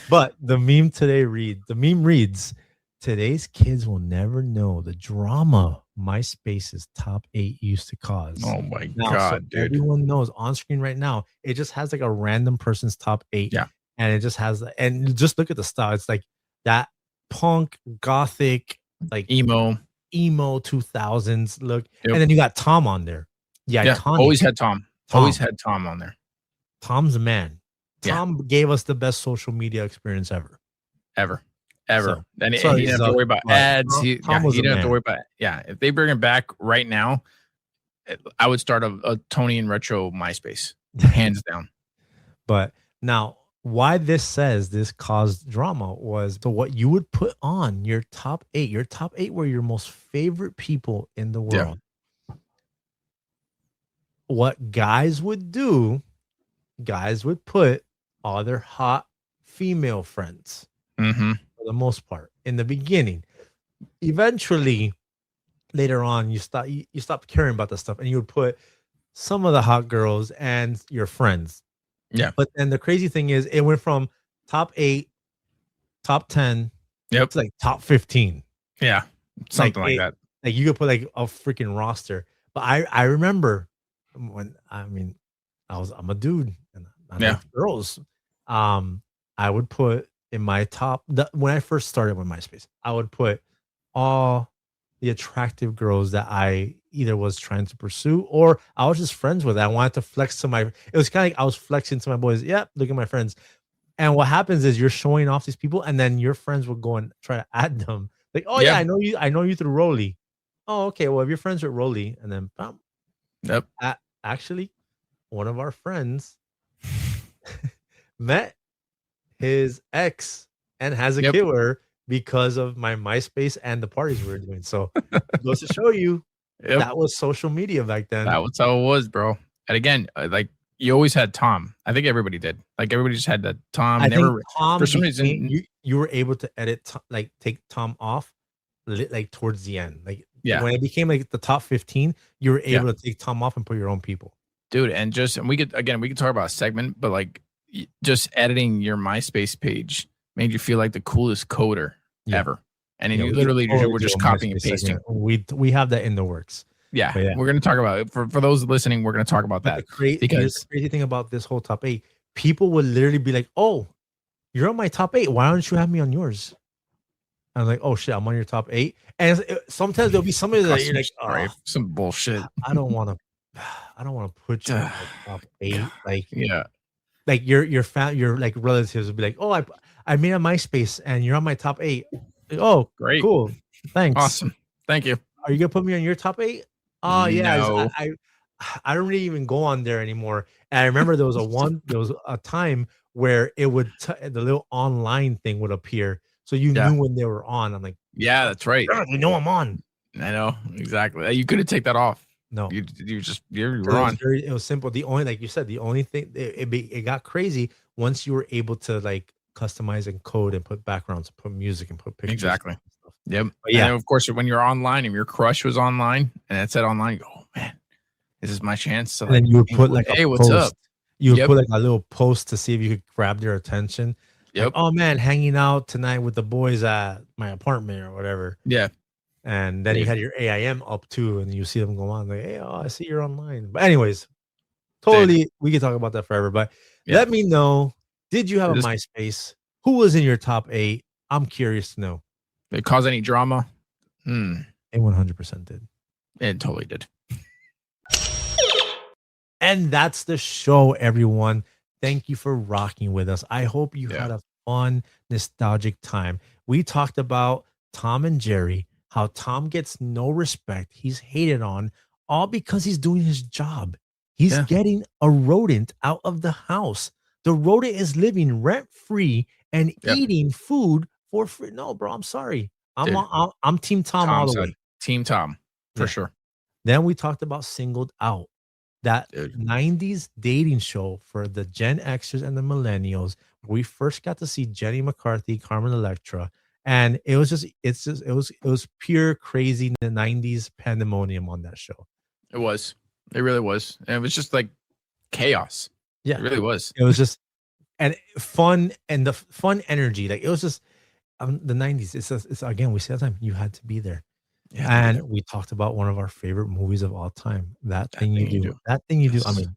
But the meme reads, today's kids will never know the drama MySpace's top 8 used to cause. Oh my God, dude. Everyone knows on screen right now, it just has like a random person's top 8. Yeah. And it just has, and just look at the style. It's like that punk, gothic, like emo 2000s look. Yep. And then you got Tom on there. Yeah, always had Tom. Always had Tom on there. Tom's the man. Tom gave us the best social media experience ever. So, and he didn't have to worry about ads. He didn't have to worry about. Yeah, if they bring him back right now, I would start a Tony and Retro MySpace, hands down. But now, why this says this caused drama was what you would put on your top 8. Your top 8 were your most favorite people in the world. Yeah. What guys would do, guys would put all their hot female friends. Mm-hmm. For the most part in the beginning. Eventually later on you stop caring about the stuff and you would put some of the hot girls and your friends. Yeah. But then the crazy thing is it went from top 8, top 10 to like top 15. Yeah. Something like that. Like you could put like a freaking roster. But I remember when I'm a dude and I like girls. I would put in my top, when I first started with MySpace, I would put all the attractive girls that I either was trying to pursue or I was just friends with. I wanted to flex to it was kind of like I was flexing to my boys. Yep, look at my friends. And what happens is you're showing off these people, and then your friends will go and try to add them. Like, oh yeah, I know you through Rolly. Oh, okay. Well, if you're friends with Rolly, and then actually, one of our friends met his ex and has a killer because of my MySpace and the parties we were doing. So goes to show you that was social media back then. That was how it was, bro. And again, like you always had Tom. I think everybody did. Like everybody just had that Tom. I think Tom, for some reason, you were able to edit, like take Tom off, like towards the end. Like when it became like the top 15, you were able to take Tom off and put your own people. Dude, and we could talk about a segment, but like just editing your MySpace page made you feel like the coolest coder ever. And then you literally were just copying and pasting. We have that in the works. Yeah. We're going to talk about it. For those listening, we're going to talk about that. Because the crazy thing about this whole top 8, people would literally be like, oh, you're on my top 8. Why don't you have me on yours? I'm like, oh shit, I'm on your top 8. And sometimes there'll be somebody that you're like, oh, some bullshit. I don't want to put you on my top 8. Like, like your like relatives would be like, oh, I made a MySpace and you're on my top 8. Like, oh, great, cool, thanks, awesome, thank you. Are you gonna put me on your top 8? Oh yeah, no. I don't really even go on there anymore. And I remember there was a time where it would the little online thing would appear, so you Yeah. knew when they were on. I'm like, Yeah, that's right. "Yeah, you know I'm on." I know exactly. You couldn't take that off. No, You were so on. it was simple. The only, like you said, the only thing it got crazy once you were able to like customize and code and put backgrounds, put music, and put pictures Exactly. and stuff. Yep. But And yeah, then of course when you're online and your crush was online and it said online, you go, oh man, this is my chance to and then like, you would put like a hey, what's post. up? You would Yep. put like a little post to see if you could grab their attention. Like, Yep. oh man, hanging out tonight with the boys at my apartment or whatever. Yeah. And then you had your AIM up too, and you see them go on like, hey, oh, I see you're online. But anyways, Dude. totally, we could talk about that forever. But Yeah. let me know, did you have a Just, MySpace? Who was in your top 8? I'm curious to know. did it cause any drama? It 100% did. It totally did. And that's the show, everyone. Thank you for rocking with us. I hope you had a fun, nostalgic time. We talked about Tom and Jerry, how Tom gets no respect. He's hated on all because he's doing his job. He's getting a rodent out of the house. The rodent is living rent free and eating food for free. No, bro, I'm sorry. I'm Team Tom all the way. Team Tom, for sure. Then we talked about Singled Out, that 90s dating show for the Gen Xers and the millennials. We first got to see Jenny McCarthy, Carmen Electra, and it was pure crazy, the 90s pandemonium on that show. It was. It really was. And it was just like chaos. Yeah. It really was. It was just and fun, and the fun energy. Like, it was just the 90s. It's again, we say all the time, you had to be there. And we talked about one of our favorite movies of all time, That Thing You Do. That Thing You Do. I mean,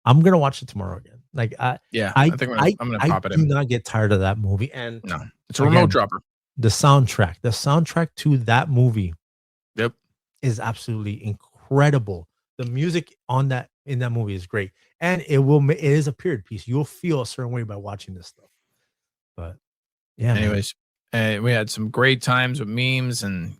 I'm gonna watch it tomorrow again. Like, I think I'm gonna pop it in. do not get tired of that movie. And no, it's a remote dropper. The soundtrack to that movie, is absolutely incredible. The music in that movie is great, and it is a period piece. You'll feel a certain way by watching this stuff. But yeah, anyways, we had some great times with memes, and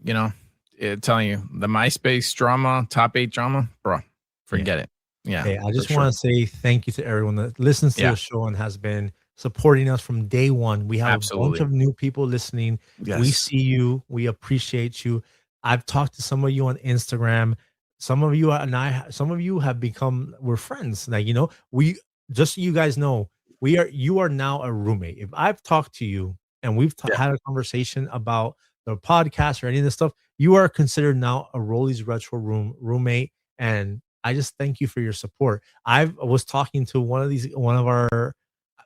telling you, the MySpace drama, top 8 drama, bro, forget it. Yeah. Hey, I just want to say thank you to everyone that listens to the show and has been supporting us from day one. We have a bunch of new people listening. We see you. We appreciate you. I've talked to some of you on Instagram. Some of you have become, we're friends. Like, we, just so you guys know, you are now a roommate. If I've talked to you and we've had a conversation about the podcast or any of this stuff, you are considered now a Rolly's Retro Room roommate. And I just thank you for your support. I was talking to one of our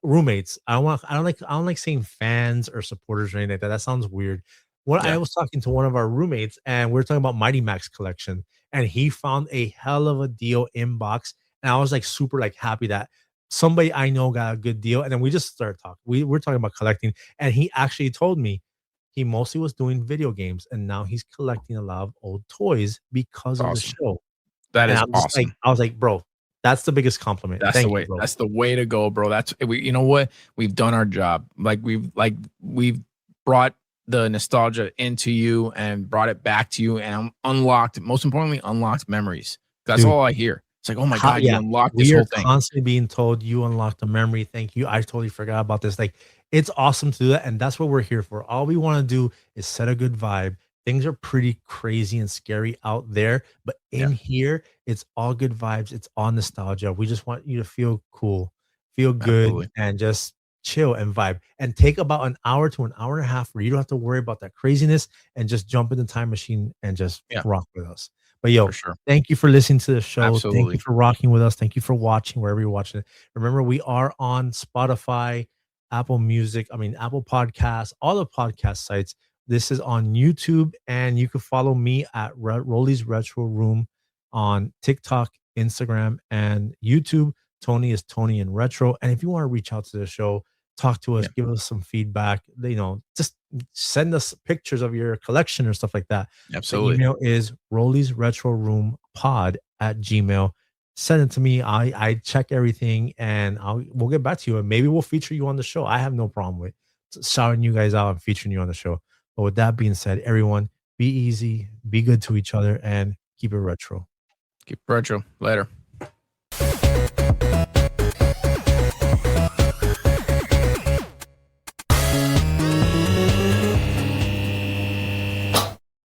roommates. I don't like saying fans or supporters or anything like that. That sounds weird. I was talking to one of our roommates, and we are talking about Mighty Max collection, and he found a hell of a deal inbox, and I was like super like happy that somebody I know got a good deal. And then we just started talking. We're talking about collecting, and he actually told me he mostly was doing video games, and now he's collecting a lot of old toys because of the show. That is awesome. I was like, bro, that's the biggest compliment. That's the way. That's the way to go, bro. You know what? We've done our job. We've brought the nostalgia into you and brought it back to you, and most importantly, unlocked memories. That's all I hear. It's like, oh my God, you unlocked this whole thing. We are constantly being told you unlocked a memory. Thank you. I totally forgot about this. Like, it's awesome to do that, and that's what we're here for. All we want to do is set a good vibe. Things are pretty crazy and scary out there, but in here, it's all good vibes. It's all nostalgia. We just want you to feel cool, feel good, and just chill and vibe, and take about an hour to an hour and a half where you don't have to worry about that craziness, and just jump in the time machine and just rock with us. But thank you for listening to the show. Thank you for rocking with us. Thank you for watching wherever you're watching it. Remember, we are on Spotify, Apple Podcasts, all the podcast sites. This is on YouTube, and you can follow me at Rolly's Retro Room on TikTok, Instagram, and YouTube. Tony is Tony in Retro. And if you want to reach out to the show, talk to us, give us some feedback, just send us pictures of your collection or stuff like that. Absolutely. The email is Rolly's Retro Room pod @gmail.com. Send it to me. I check everything, and we'll get back to you, and maybe we'll feature you on the show. I have no problem with shouting you guys out and featuring you on the show. But with that being said, everyone, be easy, be good to each other, and keep it retro. Keep it retro. Later.